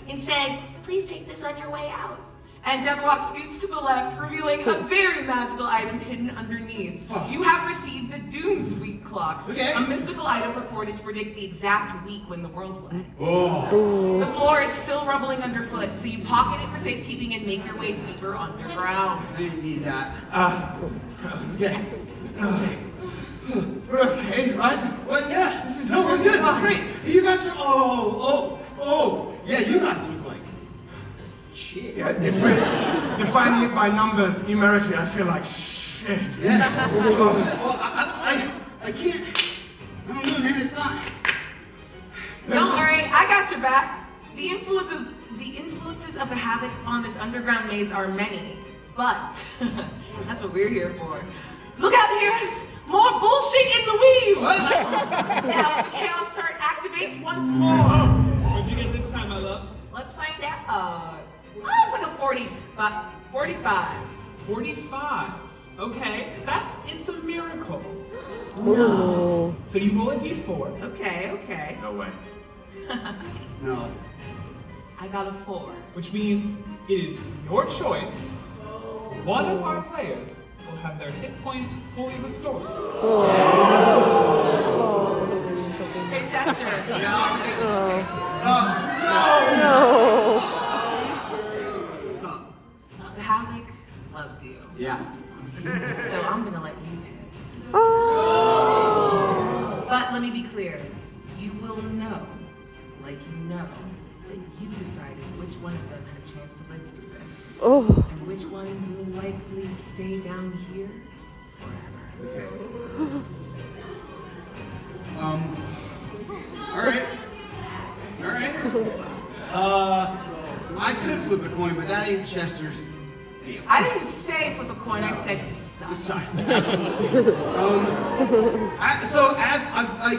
and said, please take this on your way out. And Deborah scoots to the left, revealing a very magical item hidden underneath. You have received the Doom's Week Clock, Okay. a mystical item purported to predict the exact week when the world will end. Oh. The floor is still rumbling underfoot, so you pocket it for safekeeping and make your way deeper underground. I didn't need that. Yeah. We're okay, right? But yeah, no, we're good. Great. You guys are. Oh. Yeah, you guys look like shit. Yeah, if we're defining it by numbers numerically, I feel like shit. Yeah. Well, I can't. I don't know, man. It's not. Don't worry, I got your back. The influences of the havoc on this underground maze are many, but that's what we're here for. Look out here! More bullshit in the weave! What? Now the chaos chart activates once more. What'd you get this time, my love? Let's find out. It's like a 45. 45. Okay, it's a miracle. No. So you roll a d4. Okay. No way. No. I got a 4. Which means it is your choice. One of our players will have their hit points fully restored. Hey Chester. What's up? The havoc loves you. Yeah. So I'm gonna let you pick. But let me be clear. You will know, like you know, that you decided which one of them had a chance to live through this. And which one will likely stay down here forever. Okay. All right. I could flip a coin, but that ain't Chester's deal. I didn't say flip a coin, I said decide. Decide. Absolutely.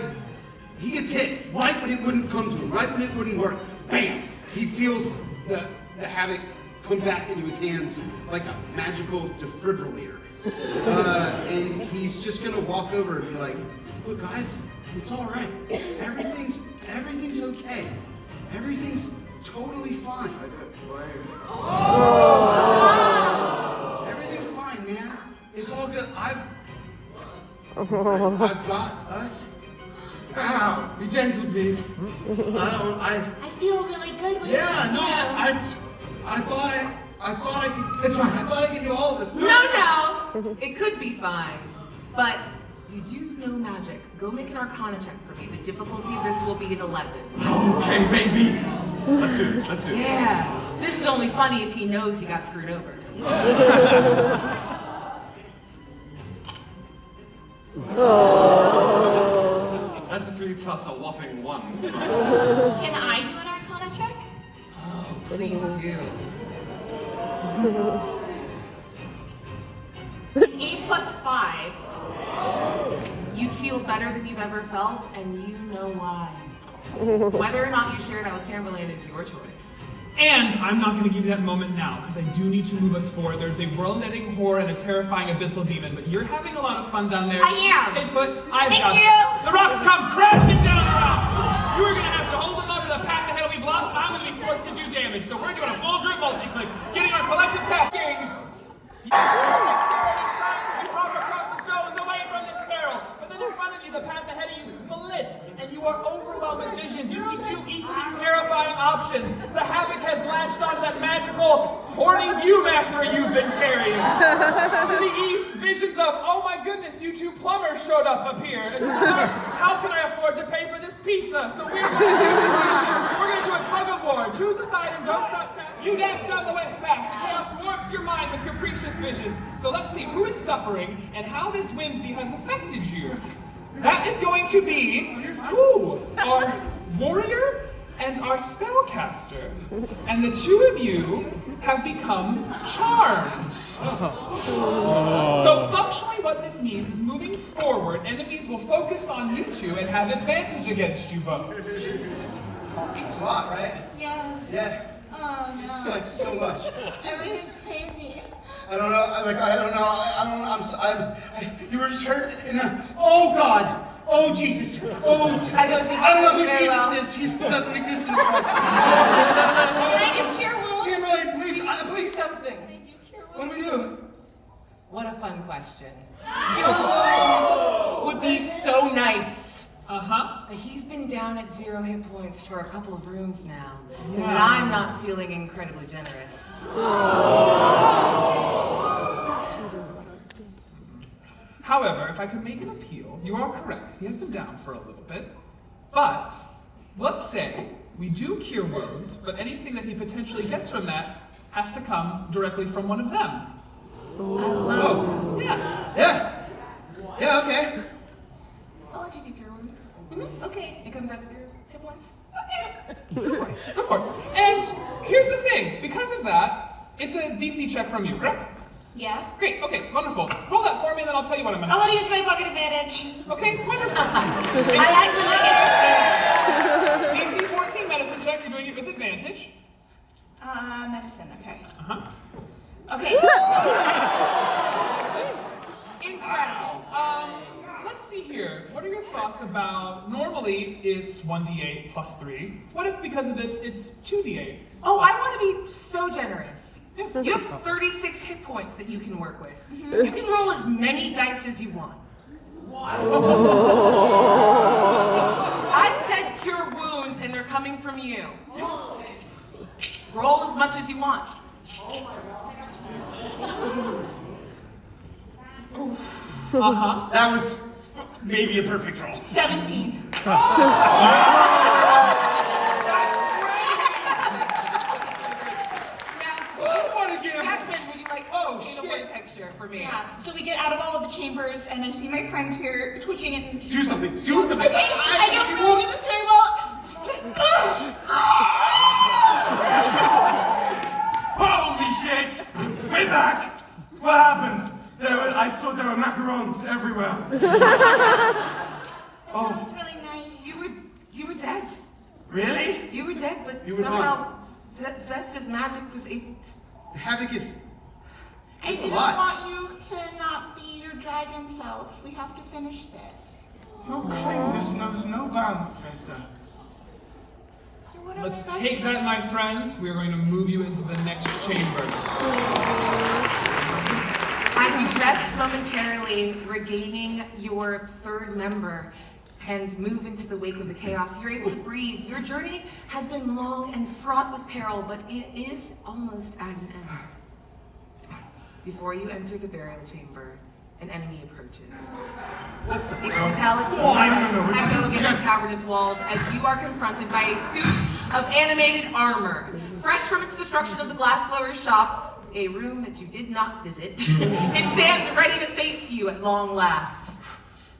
He gets hit right when it wouldn't come to him, right when it wouldn't work. Bam! He feels the havoc come back into his hands like a magical defibrillator. And he's just gonna walk over and be like, look guys, it's all right. Everything's okay. Everything's totally fine. Everything's fine, man. It's all good. I've got us. Ow! Be gentle, please. I feel really good with Yeah, this. no, I thought I could. It's fine. I thought I could do all of this. No. It could be fine. But you do know magic. Go make an arcana check for me. The difficulty of this will be an 11. Okay, baby. Let's do this. Yeah. This is only funny if he knows he got screwed over. That's a 3 plus a whopping 1. Can I do an Arcana check? Please do. 8 plus 5. You feel better than you've ever felt, and you know why. Whether or not you share it out with Tamberlane is your choice. And I'm not going to give you that moment now, because I do need to move us forward. There's a world-ending horror and a terrifying abyssal demon, but you're having a lot of fun down there. I am. Stay put. I've Thank got you. The rocks come crashing down around you. You're going to have to hold them up to the path ahead we blocked, and I'm going to be forced to do damage. So we're doing a full group multi-click, getting our collective tapping. You pop across the stones away from this barrel, but then in front of you, the path ahead of you splits, and you are overwhelmed with visions. You see two equally terrifying options. The havoc has latched onto that magical, horny viewmaster you've been carrying. To the east, visions of, oh my goodness, you two plumbers showed up here. And to the west, how can I afford to pay for this pizza? So we're going to choose a side. We're going to do a tug of war. Choose a side and don't stop tapping. You dash down the west path. The chaos warps your mind with capricious visions. So let's see who is suffering and how this whimsy has affected you. That is going to be our warrior and our spellcaster. And the two of you have become charmed. So functionally what this means is moving forward, enemies will focus on you two and have advantage against you both. It's a lot, right? Yeah. Yeah. Oh It's no. like so much. Everything's crazy. I don't know. You were just hurt. Oh God. Oh Jesus. Oh. I don't think I don't know who very Jesus well. is. He doesn't exist in this world. Can I do cure wounds? Kimberly, please, please. Something. Can I do cure What wounds? do we do? What a fun question. Your wounds would be so nice. Uh-huh. But he's been down at 0 hit points for a couple of rooms now. Yeah. And I'm not feeling incredibly generous. However, if I could make an appeal, you are correct. He has been down for a little bit. But let's say we do cure wounds, but anything that he potentially gets from that has to come directly from one of them. Oh. Yeah. Yeah. Yeah. Okay. I'll let you do cure wounds. Okay. It comes out of your hit points. Go for it. And here's the thing. Because of that, it's a DC check from you, correct? Yeah. Great. Okay. Wonderful. Roll that for me, and then I'll tell you what I'm I gonna want to use my pocket advantage. Okay. Wonderful. I like when I get scared. DC 14 medicine check. You're doing it with advantage. Medicine, okay. Uh-huh. Okay. Incredible. Let's see here. What are your thoughts about, normally it's 1d8 plus 3. What if because of this it's 2d8? Oh, I want to be so generous. Yeah. You have 36 hit points that you can work with. You can roll as many dice as you want. I said cure wounds and they're coming from you. Roll as much as you want. Uh-huh. That was maybe a perfect roll. 17. Jasmine, would you like to paint a word picture for me? Yeah. So we get out of all of the chambers, and I see my friend here twitching and. Do something. Do something. Okay, I don't really do this very well. Holy shit! Way back! What happened? I saw there were macarons everywhere. That sounds really nice. You were dead. Really? You were dead, but You were somehow Zesta's magic was able. Havoc is. I didn't lot. want you to not be your dragon self. We have to finish this. No kindness knows no bounds, Vesta. Let's take that, my friends. We are going to move you into the next chamber. As you rest momentarily, regaining your third member, and move into the wake of the chaos, you're able to breathe. Your journey has been long and fraught with peril, but it is almost at an end. Before you enter the burial chamber, an enemy approaches. Its brutality echoes against the cavernous walls as you are confronted by a suit of animated armor. Fresh from its destruction of the glassblower's shop, a room that you did not visit, it stands ready to face you at long last.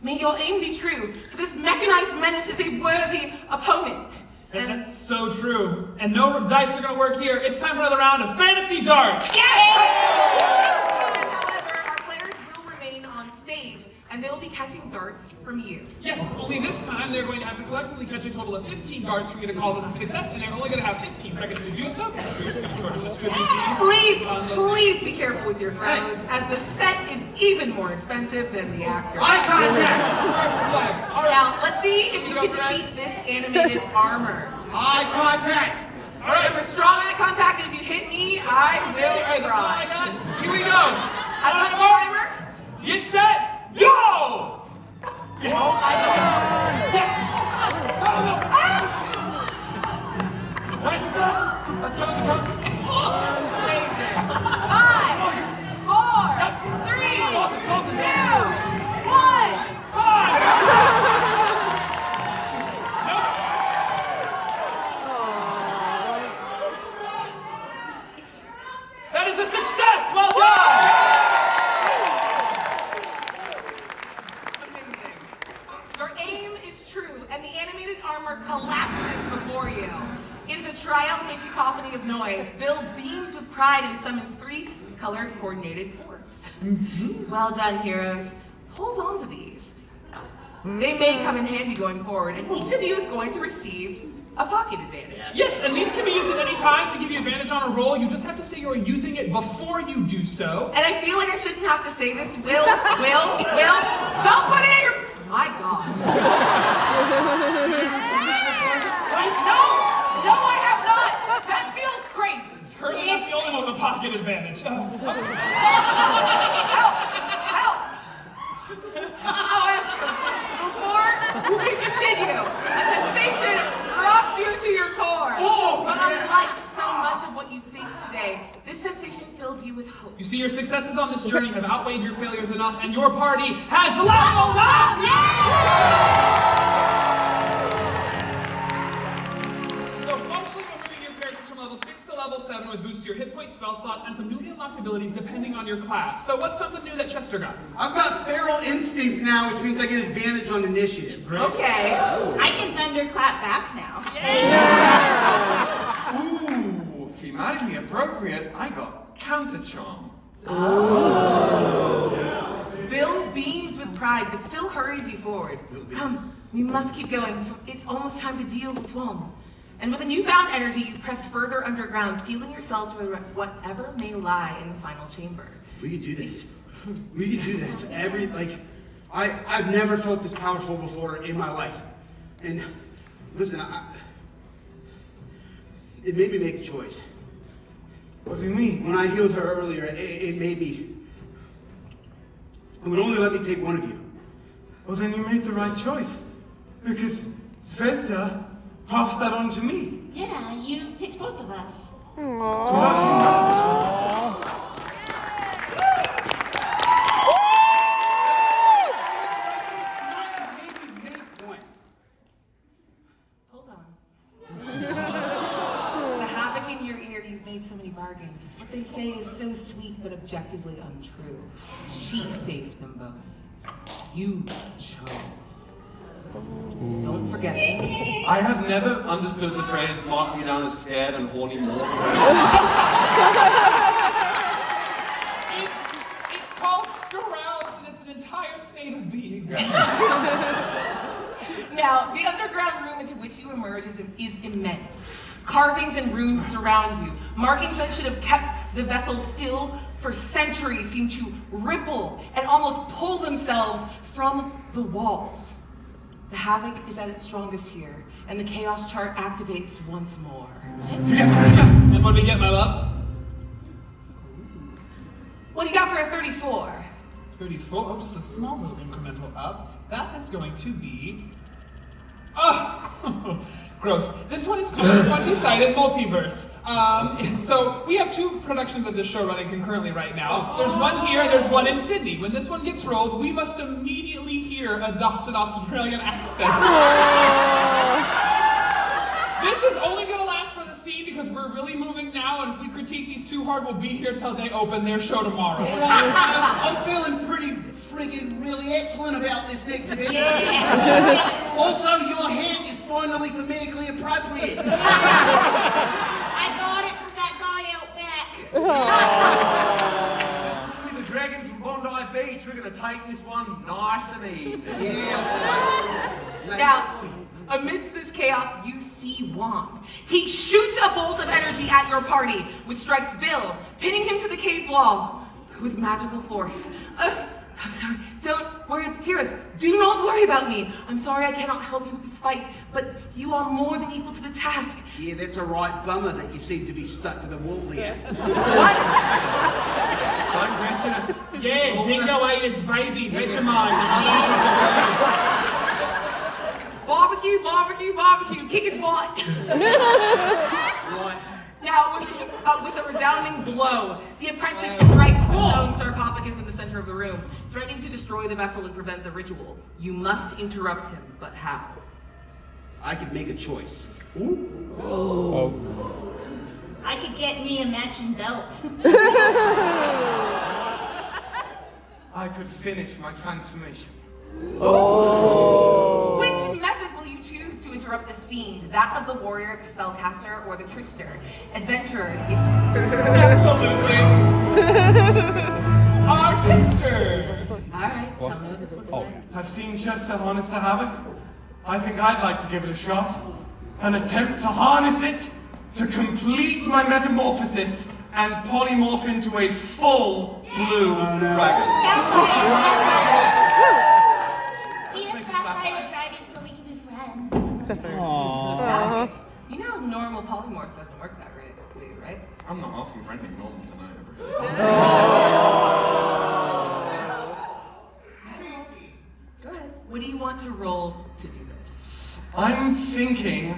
May your aim be true, for this mechanized menace is a worthy opponent. And that's so true. And no dice are going to work here. It's time for another round of Fantasy Darts! However, our players will remain on stage, and they will be catching darts from you. Yes, only this time they're going to have to collectively catch a total of 15 darts for me to call this a success, and they're only going to have 15 seconds to do so. We're just going to sort of distribute these. Please be careful with your throws, as the set is even more expensive than the actor. Eye contact! All right. Now, let's see if you can defeat this animated armor. Eye contact! All right. Remember, strong eye contact, and if you hit me, I All right, that's all I will cry. got. Here we go. I don't have a timer. Get set, go! Yes. Oh my god. Yes. Let's go! Let's go! Amazing. 5, 4, 3, 2, 1. That is a success. Well done. Amazing. Your aim is true, and the animated armor collapses before you. It is a triumphant cacophony of noise. Bill beams with pride and summons 3 color-coordinated boards. Well done, heroes. Hold on to these. They may come in handy going forward, and each of you is going to receive a pocket advantage. Yes, and these can be used at any time to give you advantage on a roll. You just have to say you're using it before you do so. And I feel like I shouldn't have to say this. Will, don't put it in your... My God. No, I have not. That feels crazy. Currently, that's the only one with a pocket advantage. Help! Before you can continue, a sensation rocks you to your core. But unlike so much of what you faced today, this sensation fills you with hope. You see, your successes on this journey have outweighed your failures enough, and your party has leveled up! So, functionally moving your characters from level 6 to level 7 would boost your hit point, spell slots, and some newly unlocked abilities depending on your class. So, what's something new that Chester got? I've got feral instinct now, which means I get advantage on initiative. Okay. I can thunderclap back now. Ooh, thematically appropriate. I got counter charm. Bill beams with pride, but still hurries you forward. Come, we must keep going. It's almost time to deal with Wong. And with a newfound energy, you press further underground, steeling yourselves for whatever may lie in the final chamber. We can do this. We can do this. I've never felt this powerful before in my life. And listen, it made me make a choice. What do you mean? When I healed her earlier, it made me... It would only let me take one of you. Well, then you made the right choice. Because Zvezda passed that on to me. Yeah, you picked both of us. Hold on. The havoc in your ear, you've made so many bargains. What they say is so sweet, but objectively untrue. She saved them both. You chose. Don't forget it. I have never understood the phrase mark me down as scared and horny mortal. It's called Scaroused, and it's an entire state of being. Now, the underground room into which you emerge is immense. Carvings and runes surround you. Markings that should have kept the vessel still for centuries seem to ripple and almost pull themselves from the walls. The havoc is at its strongest here, and the chaos chart activates once more. Together! And what do we get, my love? What do you got for a 34? 34? Oh, just a small little incremental up. That is going to be... Oh! Gross. This one is called 20-Sided Multiverse. So we have two productions of this show running concurrently right now. There's one here and there's one in Sydney. When this one gets rolled, we must immediately hear adopted Australian accent. This is only going to last for the scene because we're really moving now, and if we critique these too hard, we'll be here till they open their show tomorrow. I'm feeling pretty friggin' really excellent about this next event. Also, your hat is finally phonetically appropriate. I got it from that guy out back. With the dragons from Bondi Beach, we're going to take this one nice and easy. Yeah. Now, amidst this chaos, you see Juan. He shoots a bolt of energy at your party, which strikes Bill, pinning him to the cave wall with magical force. I'm sorry, don't worry, Heroes, do not worry about me. I'm sorry I cannot help you with this fight, but you are more than equal to the task. Yeah, that's a right bummer that you seem to be stuck to the wall there. What? Yeah, Dingo ate his baby, Vegemite. Barbecue, barbecue, barbecue, kick his butt. Right. Now, with a resounding blow, the apprentice strikes the stone sarcophagus in the center of the room, threatening to destroy the vessel and prevent the ritual. You must interrupt him, but how? I could make a choice. I could get me a matching belt. I could finish my transformation. Which method will you choose to interrupt this fiend? That of the warrior, the spellcaster, or the trickster? Adventurers, it's... Absolutely. Our trickster. Alright, tell me what this looks like. I've seen Chester harness the havoc. I think I'd like to give it a shot. and attempt to harness it to complete my metamorphosis and polymorph into a full blue dragon. Be a sapphire dragon so we can be friends. Nice. You know, normal polymorph doesn't work that way, right? I'm not asking for anything normal tonight. Go ahead. What do you want to roll to do this? I'm thinking,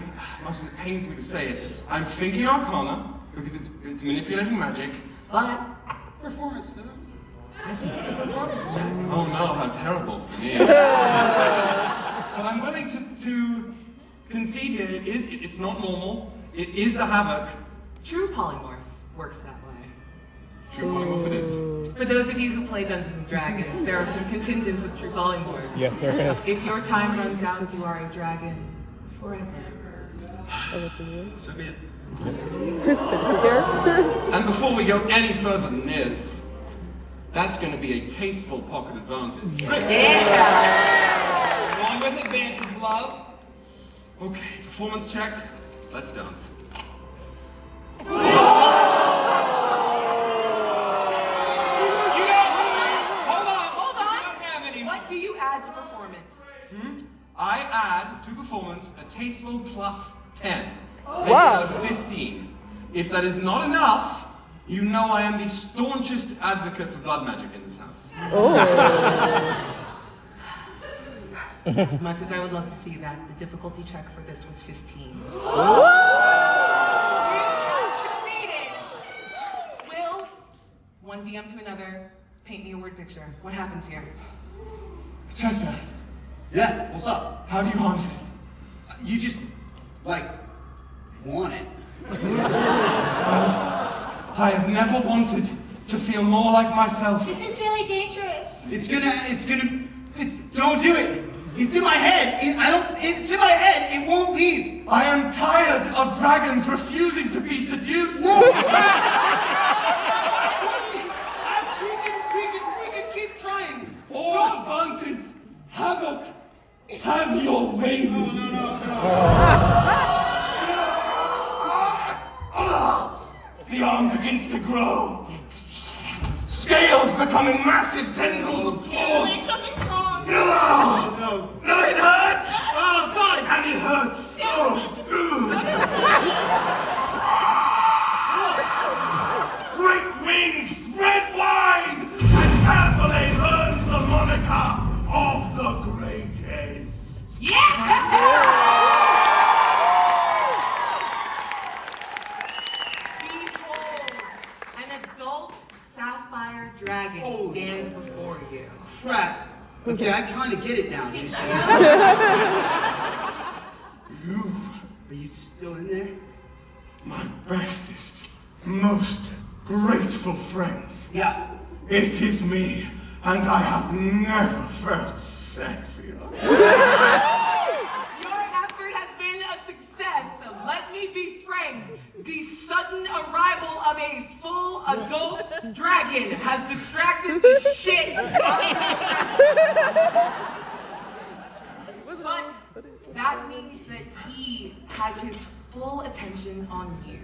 much as it pains me to say it, I'm thinking Arcana, because it's manipulating magic. But Performance, dude. I think it's a performance check. Oh no, how terrible for me. But I'm willing to concede here, it's not normal, it is the Havoc. True polymorph works that way. True polymorph it is. For those of you who play Dungeons and Dragons, there are some contingents with true polymorph. Yes, there is. If your time runs out, you are a dragon forever. So be it. Sit here. And before we go any further than this, that's going to be a tasteful pocket advantage. Yeah! Along with advantage, love. Okay, performance check. Let's dance. Hold on. Hold We on! don't have any. What do you add to performance? I add to performance a tasteful plus 10. Making Wow. that a 15. If that is not enough, you know I am the staunchest advocate for blood magic in this house. As much as I would love to see that, the difficulty check for this was 15. Succeeded! Will, one DM to another, paint me a word picture. What happens here? Chester, Yeah, what's up? how do you harness it? You just, like, want it. I have never wanted to feel more like myself. This is really dangerous. Don't do it. It's in my head. It's in my head. It won't leave. I am tired of dragons refusing to be seduced. No. We can keep trying. All advances, Havoc, have your way with me. The arm begins to grow. Scales becoming massive tendrils of claws. Wait, something's wrong. No, it hurts. Oh, God. And it hurts so good. Great wings spread wide, and Tamburlaine earns the moniker of the greatest. Behold, an adult sapphire dragon stands before you. Crap. Okay, I kind of get it now, dude. Are you still in there? My bestest, most grateful friends. Yeah. It is me, and I have never felt sexier. Your effort has been a success. Let me be frank. The sudden arrival of a full adult dragon has distracted the shit out of But that means that he has his full attention on you.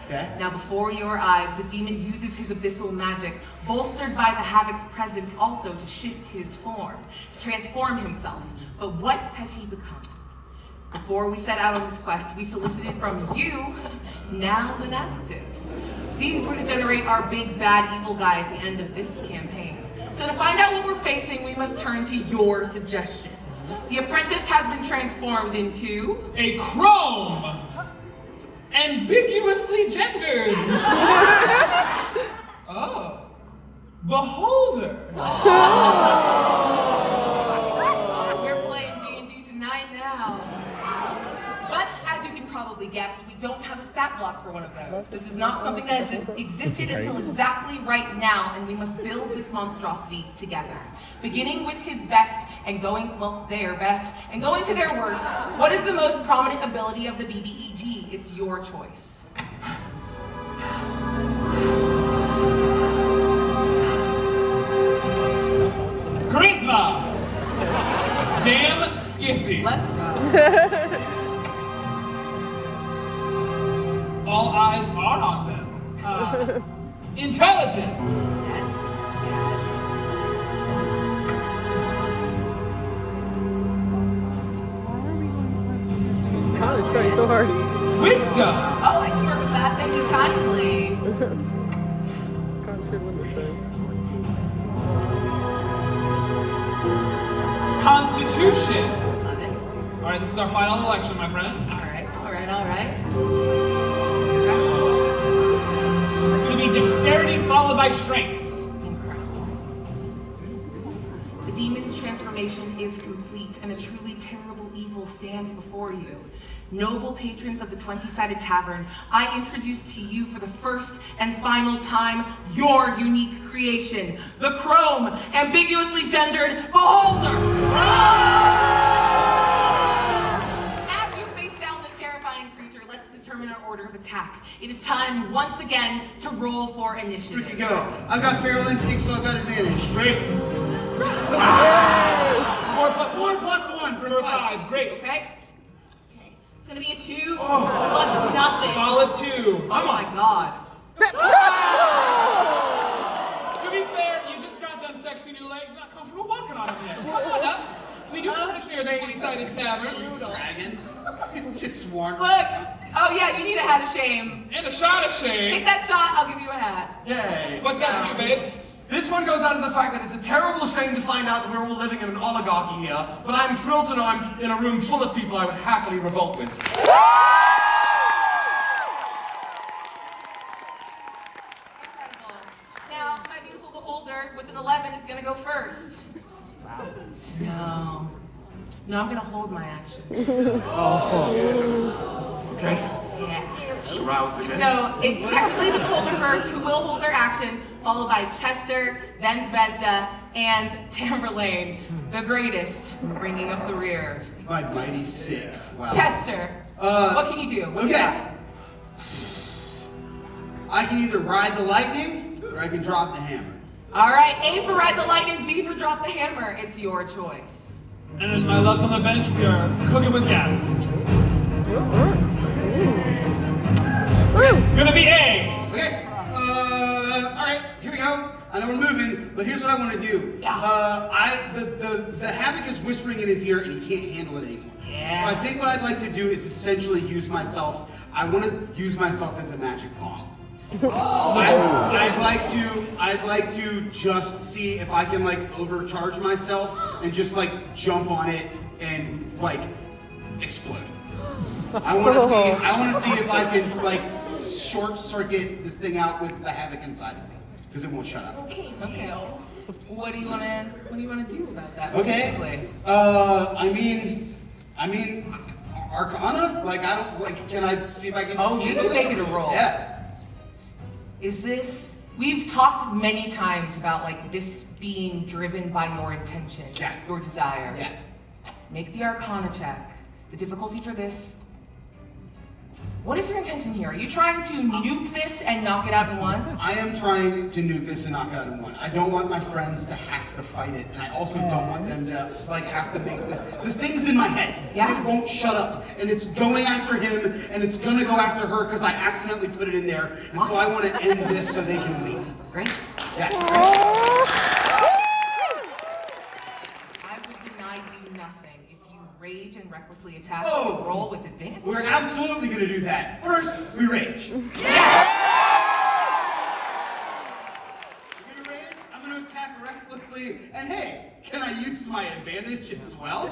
Okay. Now before your eyes, the demon uses his abyssal magic, bolstered by the Havoc's presence also to shift his form, to transform himself. But what has he become? Before we set out on this quest, we solicited from you nouns and adjectives. These were to generate our big, bad, evil guy at the end of this campaign. So to find out what we're facing, we must turn to your suggestions. The apprentice has been transformed into... A chrome. Ambiguously gendered. Oh. Beholder. We're playing D&D tonight now. But as you can probably guess, we don't have a stat block for one of those. This is not something that has existed until exactly right now, and we must build this monstrosity together. Beginning with his best and going, well, their best, and going to their worst. What is the most prominent ability of the BBEG? It's your choice. Charisma. Damn Skippy. Let's go. all eyes are on them. Intelligence. Yes. God is trying so hard. Wisdom. Oh, I can work with that. Thank you kindly. God should win this thing. Constitution. Love it. All right, this is our final election, my friends. All right, all right, all right. It's going to be dexterity followed by strength. Incredible. The demon's transformation is complete, and a truly terrible evil stands before you. Noble patrons of the 20-Sided Tavern, I introduce to you for the first and final time your unique creation, the chrome, ambiguously gendered beholder. As you face down this terrifying creature, let's determine our order of attack. It is time once again to roll for initiative. Freaking go. I've got feral instinct, so I've got advantage. Great. 4 plus 1. 4 plus 1 For for 5. Great. Okay? It's gonna be a 2 plus nothing. Solid 2. Oh my god. To be fair, you just got them sexy new legs, not comfortable walking on them yet. Come on up. We do furnish near the 80-sided tavern. Dragon. Just warned. Look. Oh yeah, you need a hat of shame. And a shot of Take shame. that shot, I'll give you a hat. Yay. What's that to you, babes? This one goes out of the fact that it's a terrible shame to find out that we're all living in an oligarchy here, but I'm thrilled to know I'm in a room full of people I would happily revolt with. Incredible. Now, my beautiful beholder with an 11 is gonna go first. No. No, I'm gonna hold my action. Okay. Yeah. Aroused again. So it's technically the beholder first who will hold their action, followed by Chester, then Zvezda, and Tamberlane, the greatest, bringing up the rear. My mighty 6. Wow. Chester, what can you do? What do you Okay. got? I can either ride the lightning or I can drop the hammer. All right, A for ride the lightning, B for drop the hammer. It's your choice. And then my love's on the bench for your cooking with gas. Gonna be A. Okay. All right. Here we go. I know we're moving, but here's what I want to do. Yeah. The havoc is whispering in his ear, and he can't handle it anymore. Yeah. So I think what I'd like to do is essentially use myself. I want to use myself as a magic bomb. I'd like to just see if I can like overcharge myself and just like jump on it and like explode. I want to see if I can like short circuit this thing out with the havoc inside of me because it won't shut up. Okay. What do you wanna do about that? Okay. basically? I mean, Arcana. Like I don't like. Can I see if I can? Oh, you handle can make it a roll. Yeah. Is this? We've talked many times about like this being driven by your intention, Yeah. your desire. Yeah. Make the Arcana check. The difficulty for this. What is your intention here? Are you trying to nuke this and knock it out in one? I am trying to nuke this and knock it out in one. I don't want my friends to have to fight it, and I also don't want them to like have to make the things in my head. Yeah. And it won't shut up, and it's going after him, and it's gonna go after her because I accidentally put it in there, and so I want to end this so they can leave. Great. Yeah. I would deny you nothing if you rage and recklessly attack. Oh. Roll with advantage. We're absolutely gonna do that. First, we rage. We're gonna rage. I'm gonna attack recklessly, and hey, can I use my advantage as well?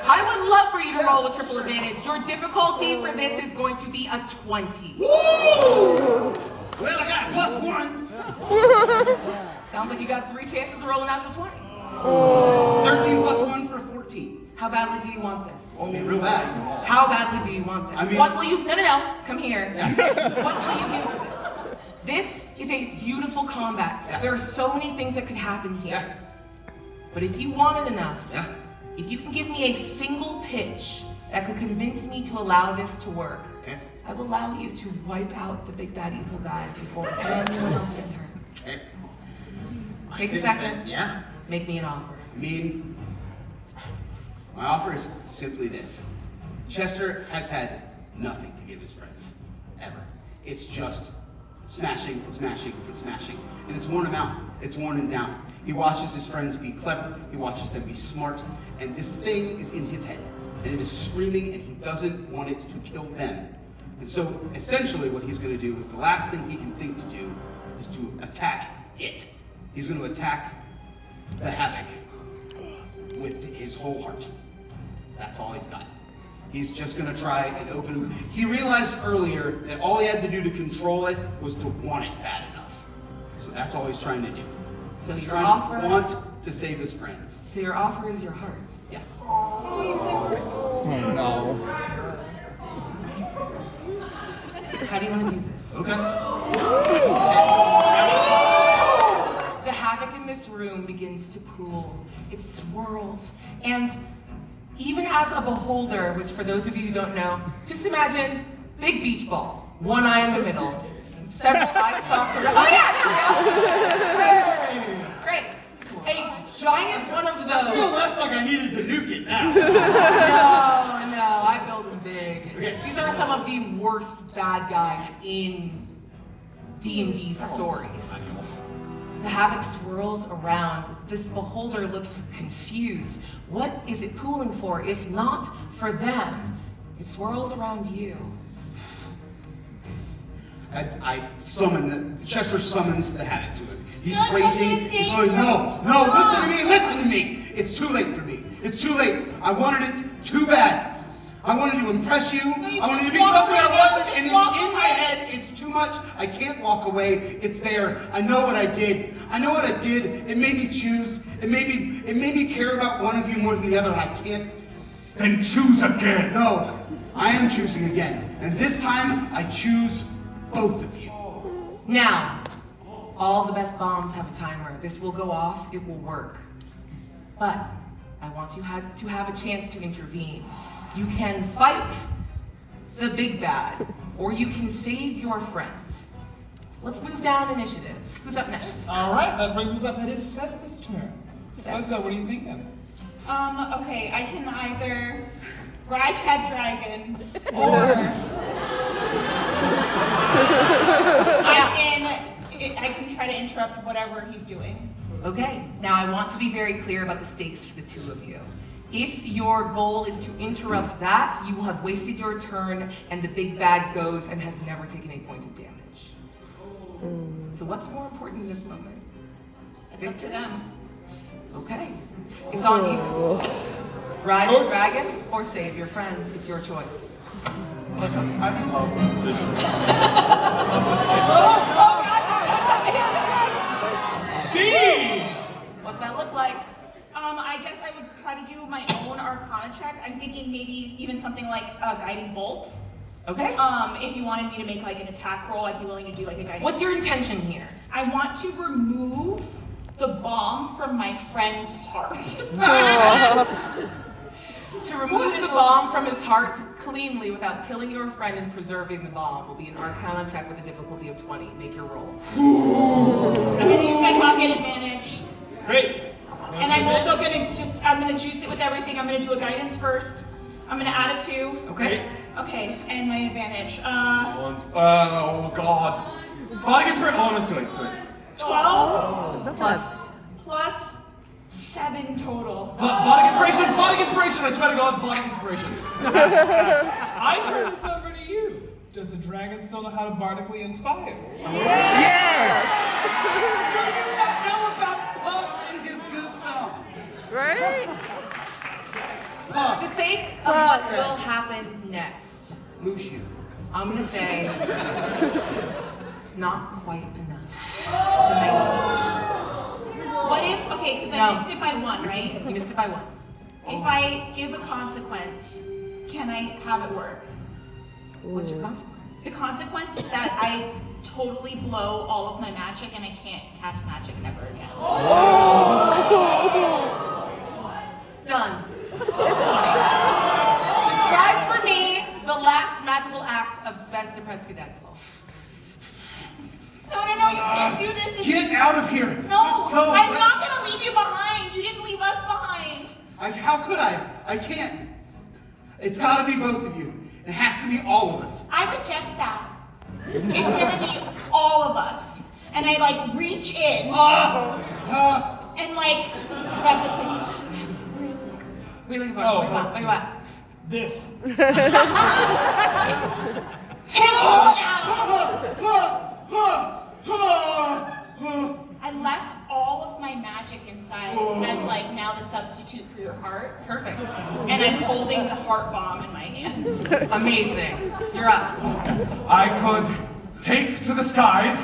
I would love for you to roll with triple advantage. Your difficulty for this is going to be a 20. Woo! Well, I got +1. Sounds like you got 3 chances to roll a natural 20. 13 plus 1 for 14. How badly do you want this? Oh, real bad. How badly do you want this? I mean- What will you? No. Come here. Yeah. What will you give to this? This is a beautiful combat. Yeah. There are so many things that could happen here. Yeah. But if you want it enough, Yeah. if you can give me a single pitch that could convince me to allow this to work, Okay. I will allow you to wipe out the big bad evil guy before anyone else gets hurt. Okay. Take a I think second. that- yeah. Make me an offer. I mean, my offer is simply this. Chester has had nothing to give his friends. Ever. it's just smashing, and smashing, and smashing. And it's worn him out. It's worn him down. He watches his friends be clever. He watches them be smart. And this thing is in his head. And it is screaming, and he doesn't want it to kill them. And so, essentially, what he's going to do is the last thing he can think to do is to attack it. He's going to attack the Havoc with his whole heart. That's all he's got. He's just going to try and open. He realized earlier that all he had to do to control it was to want it bad enough. So that's all he's trying to do. So He's your trying offer. to want to save his friends. So your offer is your heart. Yeah. Oh no. How do you want to do this? Okay. The havoc in this room begins to pool. It swirls. And even as a beholder, which for those of you who don't know, just imagine big beach ball, one eye in the middle, several eye stalks around. Oh yeah, there we go. Great. A giant one of I feel those. less like I needed to nuke it now. No, I build them big. These are some of the worst bad guys in D&D stories. The havoc swirls around. This beholder looks confused. What is it pooling for, if not for them? It swirls around you. Chester summons the Havoc to him. He's No, Chester, raging. it's He's dangerous. going, no, listen to me. It's too late for me. It's too late. I wanted it too bad. I wanted to impress you. you I wanted to just be walk something I away now. wasn't, Just and it's walk in my away. head. It's too much. I can't walk away. It's there. I know what I did. It made me choose. It made me care about one of you more than the other, and I can't. Then choose again. No, I am choosing again. And this time, I choose both of you. Now, all the best bombs have a timer. This will go off, it will work. But I want you to have a chance to intervene. You can fight the big bad, or you can save your friend. Let's move down initiative. Who's up next? All right, that brings us up. That is Svesta's turn. Svesta, what are you thinking? Okay, I can either ride that dragon or I can try to interrupt whatever he's doing. Okay, now I want to be very clear about the stakes for the two of you. If your goal is to interrupt that, you will have wasted your turn and the big bad goes and has never taken a point of damage. So what's more important in this moment? It's up to them. Okay, it's on you. Ride the dragon or save your friend. It's your choice. Look, I love the position. B! What's that look like? I guess I would try to do my own Arcana check. I'm thinking maybe even something like a guiding bolt. Okay. If you wanted me to make like an attack roll, I'd be willing to do like a guiding What's your intention here? I want to remove the bomb from my friend's heart. To remove the bomb from his heart cleanly without killing your friend and preserving the bomb will be an Arcana check with a difficulty of 20. Make your roll. I'm gonna use my pocket advantage. Great. And I'm also I'm gonna juice it with everything. I'm gonna do a guidance first. I'm gonna add a 2. Okay. Okay, and my advantage. Oh God. Bardic Inspiration. Oh, no, it's too late. 12 Plus. plus 7 total. Bardic Inspiration! Bardic Inspiration! I swear to God, Bardic Inspiration. I turn this over to you. Does a dragon still know how to bardically inspire? Do you not know about Puff and his good songs? Right? Puff, For the sake of what will happen next, Mushu. I'm gonna say it's not quite enough. The 19. What if, okay, because No. I missed it by 1, right? You missed it by 1. If I give a consequence, can I have it work? What's your consequence? The consequence is that I totally blow all of my magic and I can't cast magic ever again. Done. Describe for me the last magical act of Svesta Preskadetzel. No, you can't do this. It's Get out of here. No, Just go. I'm not gonna leave you behind. You didn't leave us behind. How could I? I can't. It's got to be both of you. It has to be all of us. I reject that. It's gonna be all of us. And I like reach in and like grab the thing. Where is it? What are you looking for? Oh, What do you want? This. I left all of my magic inside as like now the substitute for your heart. Perfect. And I'm holding the heart bomb in my hands. Amazing. You're up. I could take to the skies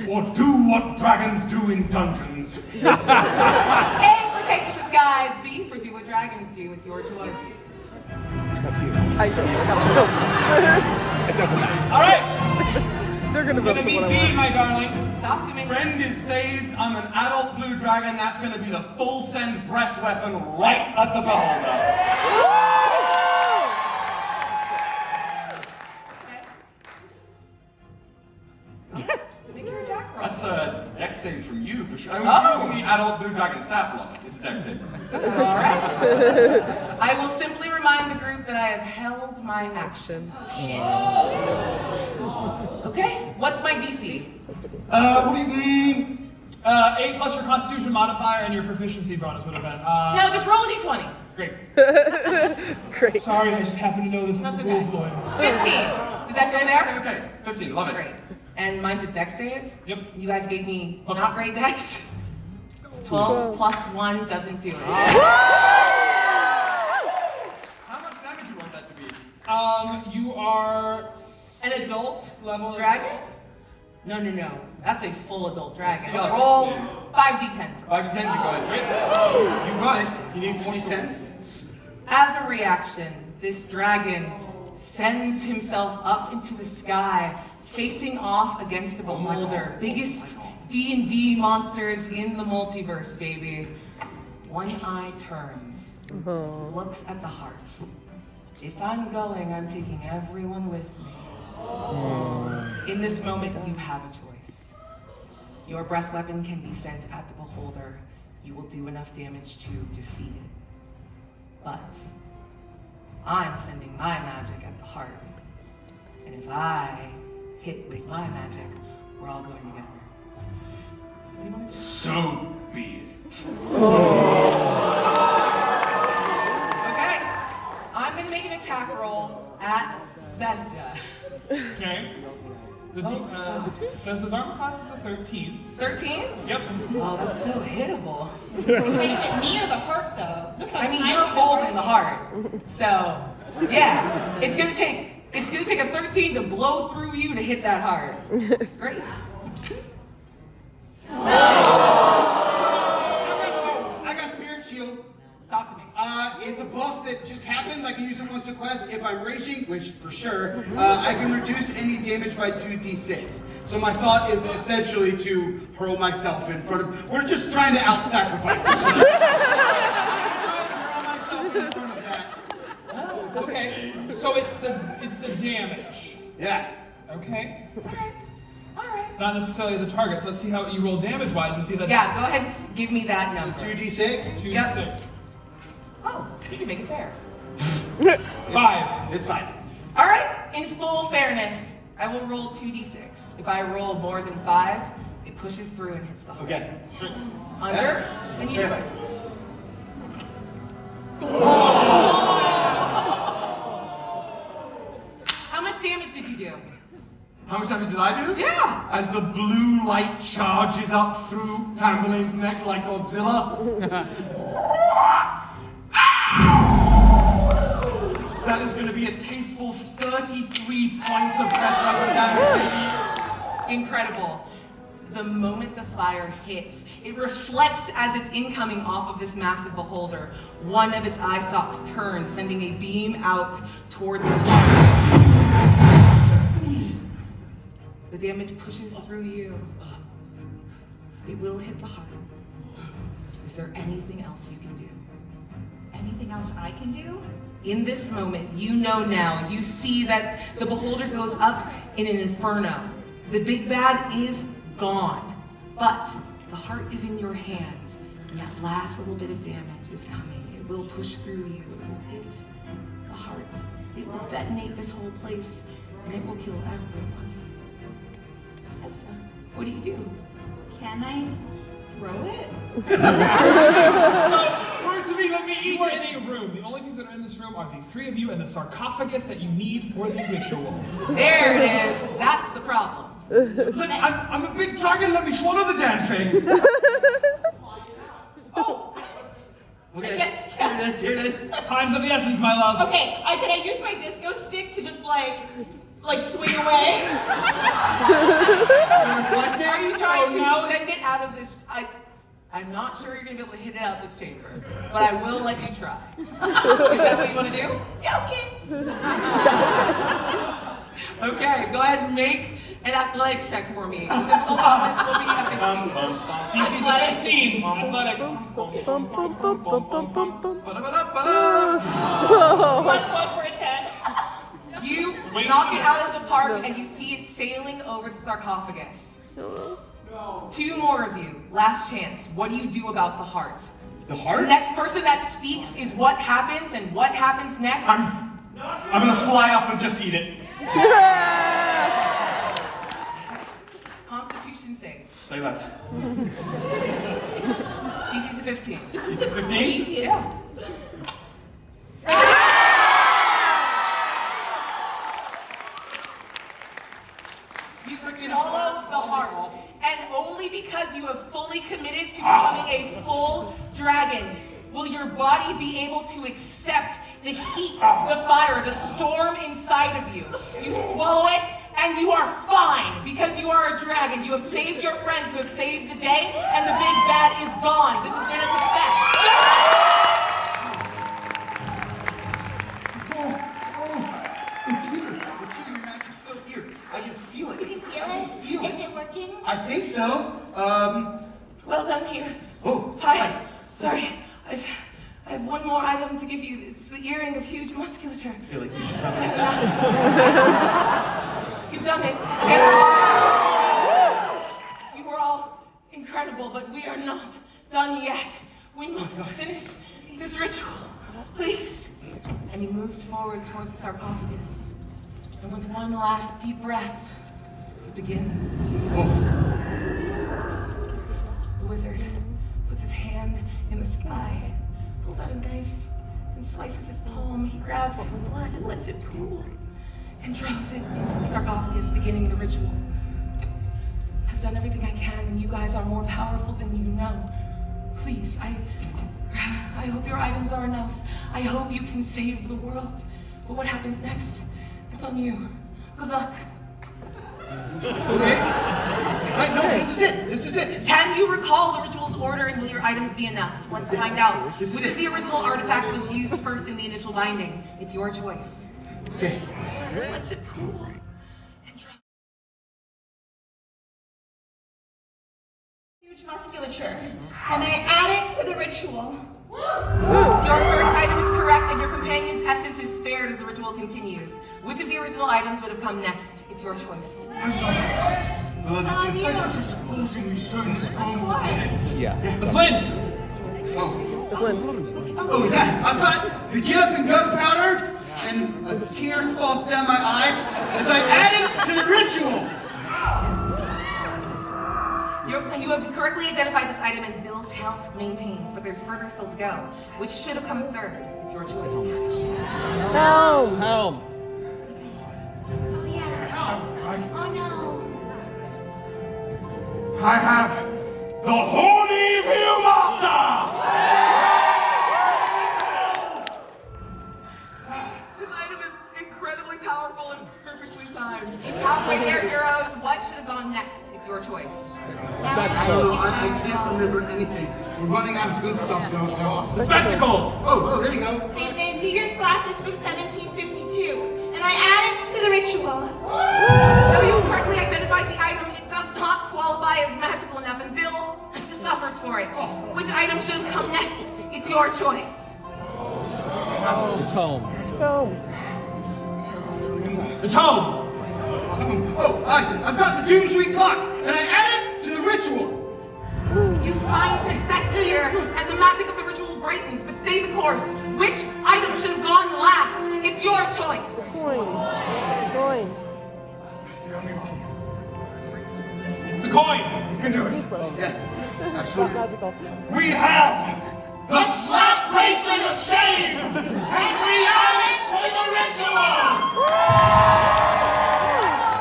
or do what dragons do in dungeons. A for take to the skies. B for do what dragons do. It's your choice. That's you. I don't know. It doesn't matter. All right. They're gonna Gonna vote for be what I B, want. my darling. Talk to me. Friend is saved. I'm an adult blue dragon. That's going to be the full send breath weapon right at the beholder. Okay. Make your attack roll. That's a dex save from you for sure. I'm Oh. using the adult blue dragon stat block. It's a dex save. All right. I will simply remind the group that I have held my action. Okay. What's my DC? What do you 8 plus your Constitution modifier and your proficiency bonus would have been. No, just roll a d20. Great. Great. Sorry, I just happen to know this That's rules okay. lawyer. 15. Does that feel fair? Okay, 15, love it. Great. And mine's a dex save. Yep. You guys gave me Plus not one. great dex. 12 plus 1 doesn't do it. How much damage do you want that to be? You are An adult level dragon? No. That's a full adult dragon. Yes. Roll 5d10. 5 to 10, you got it. Great. You got it. You need 20 cents? As a reaction, this dragon sends himself up into the sky, facing off against a beholder. Biggest D&D monsters in the multiverse, baby. One eye turns, looks at the heart. If I'm going, I'm taking everyone with me. In this moment, you have a choice. Your breath weapon can be sent at the beholder. You will do enough damage to defeat it. But I'm sending my magic at the heart. And if I hit with my magic, we're all going together. What do you want to do? So be it. Okay. I'm going to make an attack roll at Svezda. Okay. Vesda's armor class is a 13. 13? Yep. Oh, that's so hittable. You're trying to hit me or the heart though? Look how I mean, tiny you're holding the is. heart. So, yeah. It's gonna take a 13 to blow through you to hit that heart. Great. I got Spirit Shield. Talk to me. It's a buff that just happens. I can use it once a quest. If I'm raging, which for sure, I can reduce any damage by 2d6. So my thought is essentially to hurl myself in front of. We're just trying to out-sacrifice each other. I'm trying to hurl myself in front of that. Okay. So it's the damage. Yeah. Okay. All right. It's not necessarily the target. So let's see how you roll damage wise and see that. Yeah, go ahead and give me that number. 2d6. 2 Yep. 6. Oh, you can make it fair. 5. It's 5. All right, in full fairness, I will roll 2d6. If I roll more than 5, it pushes through and hits the heart. Okay. Under, and you do it. How much damage did you do? How much damage did I do? Yeah. As the blue light charges up through Tamburlaine's neck like Godzilla. That is going to be a tasteful 33 points of breath weapon damage, baby. Incredible. The moment the fire hits, it reflects as it's incoming off of this massive beholder. One of its eye stalks turns, sending a beam out towards the heart. The damage pushes through you. It will hit the heart. Is there anything else you can do? Anything else I can do? In this moment, you know now, you see that the beholder goes up in an inferno. The big bad is gone, but the heart is in your hand, and that last little bit of damage is coming. It will push through you, it will hit the heart. It will detonate this whole place, and it will kill everyone. What do you do? Can I throw it? So, for it to be, let me eat. You are in a room. The only things that are in this room are the three of you and the sarcophagus that you need for the ritual. There it is. That's the problem. Look, I'm a big dragon, let me swallow the damn thing. Oh, Okay. Yes. Here it is. Time's of the essence, my love. Okay, can I use my disco stick to just like swing away? Reflect are you it. trying now to send it out of this? I'm not sure you're going to be able to hit it out of this chamber, but I will let you try. Is that what you want to do? Yeah, okay. Okay, go ahead and make an athletics check for me. This performance will be a 15. DC's a 15 on athletics. +1 for a 10. You knock it out of the park and you see it sailing over the sarcophagus. Two more of you. Last chance. What do you do about the heart? The The heart? next person that speaks is what happens, and what happens next. I'm gonna fly up and just eat it. Constitution save. Say less. DC's a 15. This is the 15? craziest. You swallow the heart, and only because you have fully committed to becoming a full dragon will your body be able to accept the heat, the fire, the storm inside of you. You swallow it, and you are fine because you are a dragon. You have saved your friends, you have saved the day, and the big bad is gone. This has been a success. It's here. It's here. Your magic's still here. I can feel it. You can feel I can it? feel Is it working? I think so. Well done, heroes. Oh, Hi. hi. Sorry, I have one more item to give you. It's the earring of huge musculature. I feel like you should probably do You've done it. Yes. You were all incredible, but we are not done yet. We must finish this ritual. Please. And he moves forward towards the sarcophagus. And with one last deep breath, it begins. The wizard puts his hand in the sky, pulls out a knife, and slices his palm. He grabs his blood and lets it pool, and drains it into the sarcophagus, beginning the ritual. I've done everything I can, and you guys are more powerful than you know. Please, I hope your items are enough. I hope you can save the world. But what happens next? It's on you. Good luck. Okay. Wait, no, this is it. This is it. Can you recall the ritual's order, and will your items be enough? Let's find out. This is Which it. of the original artifacts was used first in the initial binding? It's your choice. Okay. Let's it pool and drop. Huge musculature. And I add it to the ritual. Your first item is correct, and your companion's essence is spared as the ritual continues. Which of the original items would have come next? It's your choice. Yeah. The flint! Oh yeah, I've got the get up and gunpowder, and a tear falls down my eye as I add it to the ritual. You have correctly identified this item, and Bill's health maintains, but there's further still to go. Which should have come third? It's your choice. Helm. Oh yeah. Oh no. I have the Horny Viewmaster! This item is incredibly powerful and perfectly timed. Halfway there, heroes. What should have gone next? It's your choice. I can't remember anything. We're running out of good stuff, so. The spectacles! Oh, there you go. The New Year's glasses from 1752, and I add it to the ritual. Though you correctly identified the item, it does not qualify as magical enough, and Bill suffers for it. Which item should have come next? It's your choice. The tome. The tome! Oh, I've got the Doomsweet clock, and I add it to the ritual. You find success here, and the magic of the ritual brightens, but stay the course. Which item should have gone last? It's your choice. Coin. magical. We have the slap bracelet of shame, and we add it to the ritual!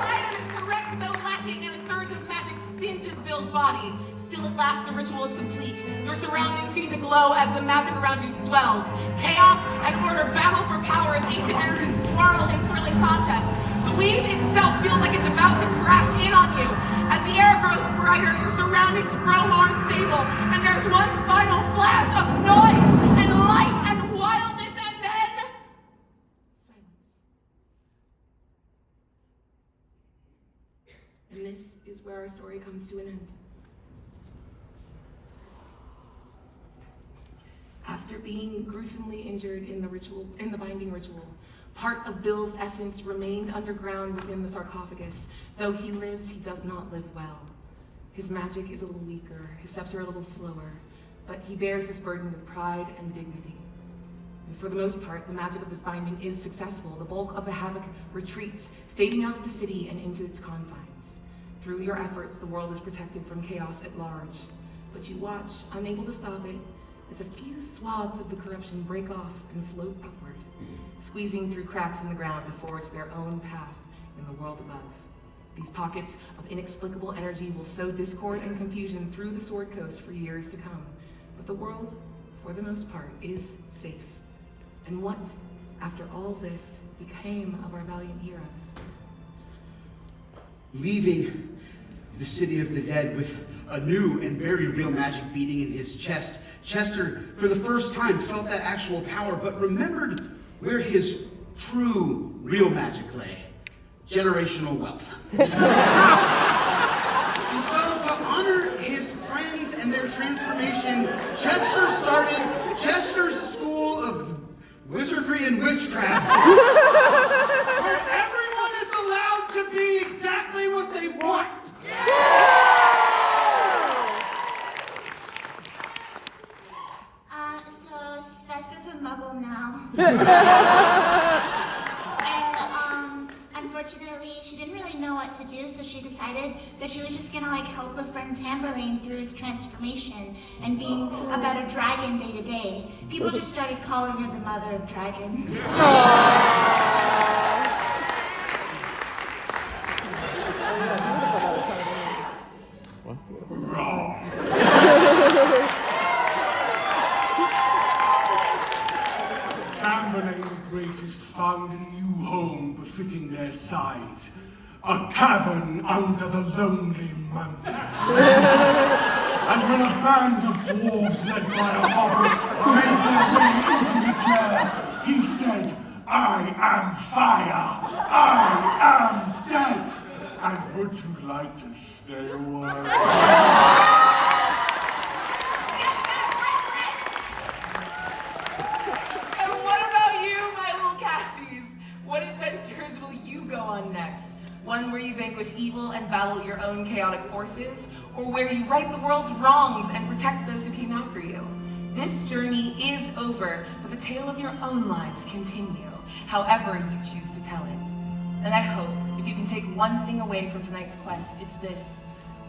Item is correct, though lacking, and a surge of magic singes Bill's body. Still at last, the ritual is complete. Your surroundings seem to glow as the magic around you swells. Chaos and order battle for power as ancient energies swirl in thrilling contest. The weave itself feels like it's about to crash in on you. As the air grows brighter, your surroundings grow more unstable, and there's one final flash of noise and light and wildness, and then silence. And this is where our story comes to an end. After being gruesomely injured in the binding ritual, part of Bill's essence remained underground within the sarcophagus. Though he lives, he does not live well. His magic is a little weaker, his steps are a little slower, but he bears this burden with pride and dignity. And for the most part, the magic of this binding is successful. The bulk of the havoc retreats, fading out of the city and into its confines. Through your efforts, the world is protected from chaos at large. But you watch, unable to stop it, as a few swaths of the corruption break off and float upward, squeezing through cracks in the ground to forge their own path in the world above. These pockets of inexplicable energy will sow discord and confusion through the Sword Coast for years to come. But the world, for the most part, is safe. And what, after all this, became of our valiant heroes? Leaving the city of the dead with a new and very real magic beating in his chest, Chester, for the first time, felt that actual power, but remembered where his true, real magic lay. Generational wealth. And so, to honor his friends and their transformation, Chester started Chester's School of Wizardry and Witchcraft, where everyone is allowed to be exactly what they want. So Vesta's a muggle now. And, unfortunately, she didn't really know what to do, so she decided that she was just gonna, help her friend Tamberlane through his transformation and being a better dragon day to day. People just started calling her the mother of dragons. Tamberlane the Greatest found a new home befitting their size, a cavern under the lonely mountain. And when a band of dwarves led by a hobbit made their way into his lair, he said, "I am fire, I am death, and would you like to stay a while?" What adventures will you go on next? One where you vanquish evil and battle your own chaotic forces, or where you right the world's wrongs and protect those who came after you? This journey is over, but the tale of your own lives continue, however you choose to tell it. And I hope, if you can take one thing away from tonight's quest, it's this: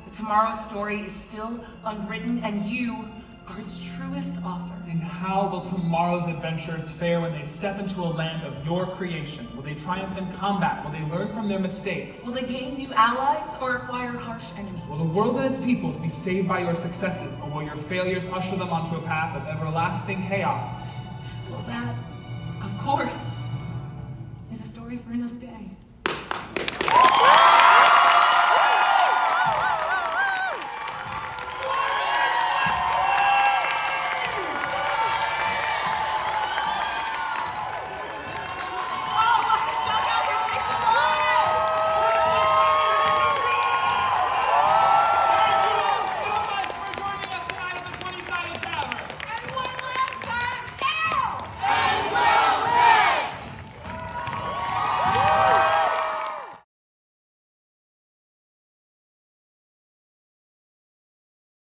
that tomorrow's story is still unwritten, and you are its truest author. And how will tomorrow's adventurers fare when they step into a land of your creation? Will they triumph in combat? Will they learn from their mistakes? Will they gain new allies or acquire harsh enemies? Will the world and its peoples be saved by your successes, or will your failures usher them onto a path of everlasting chaos? Well, that, of course, is a story for another day.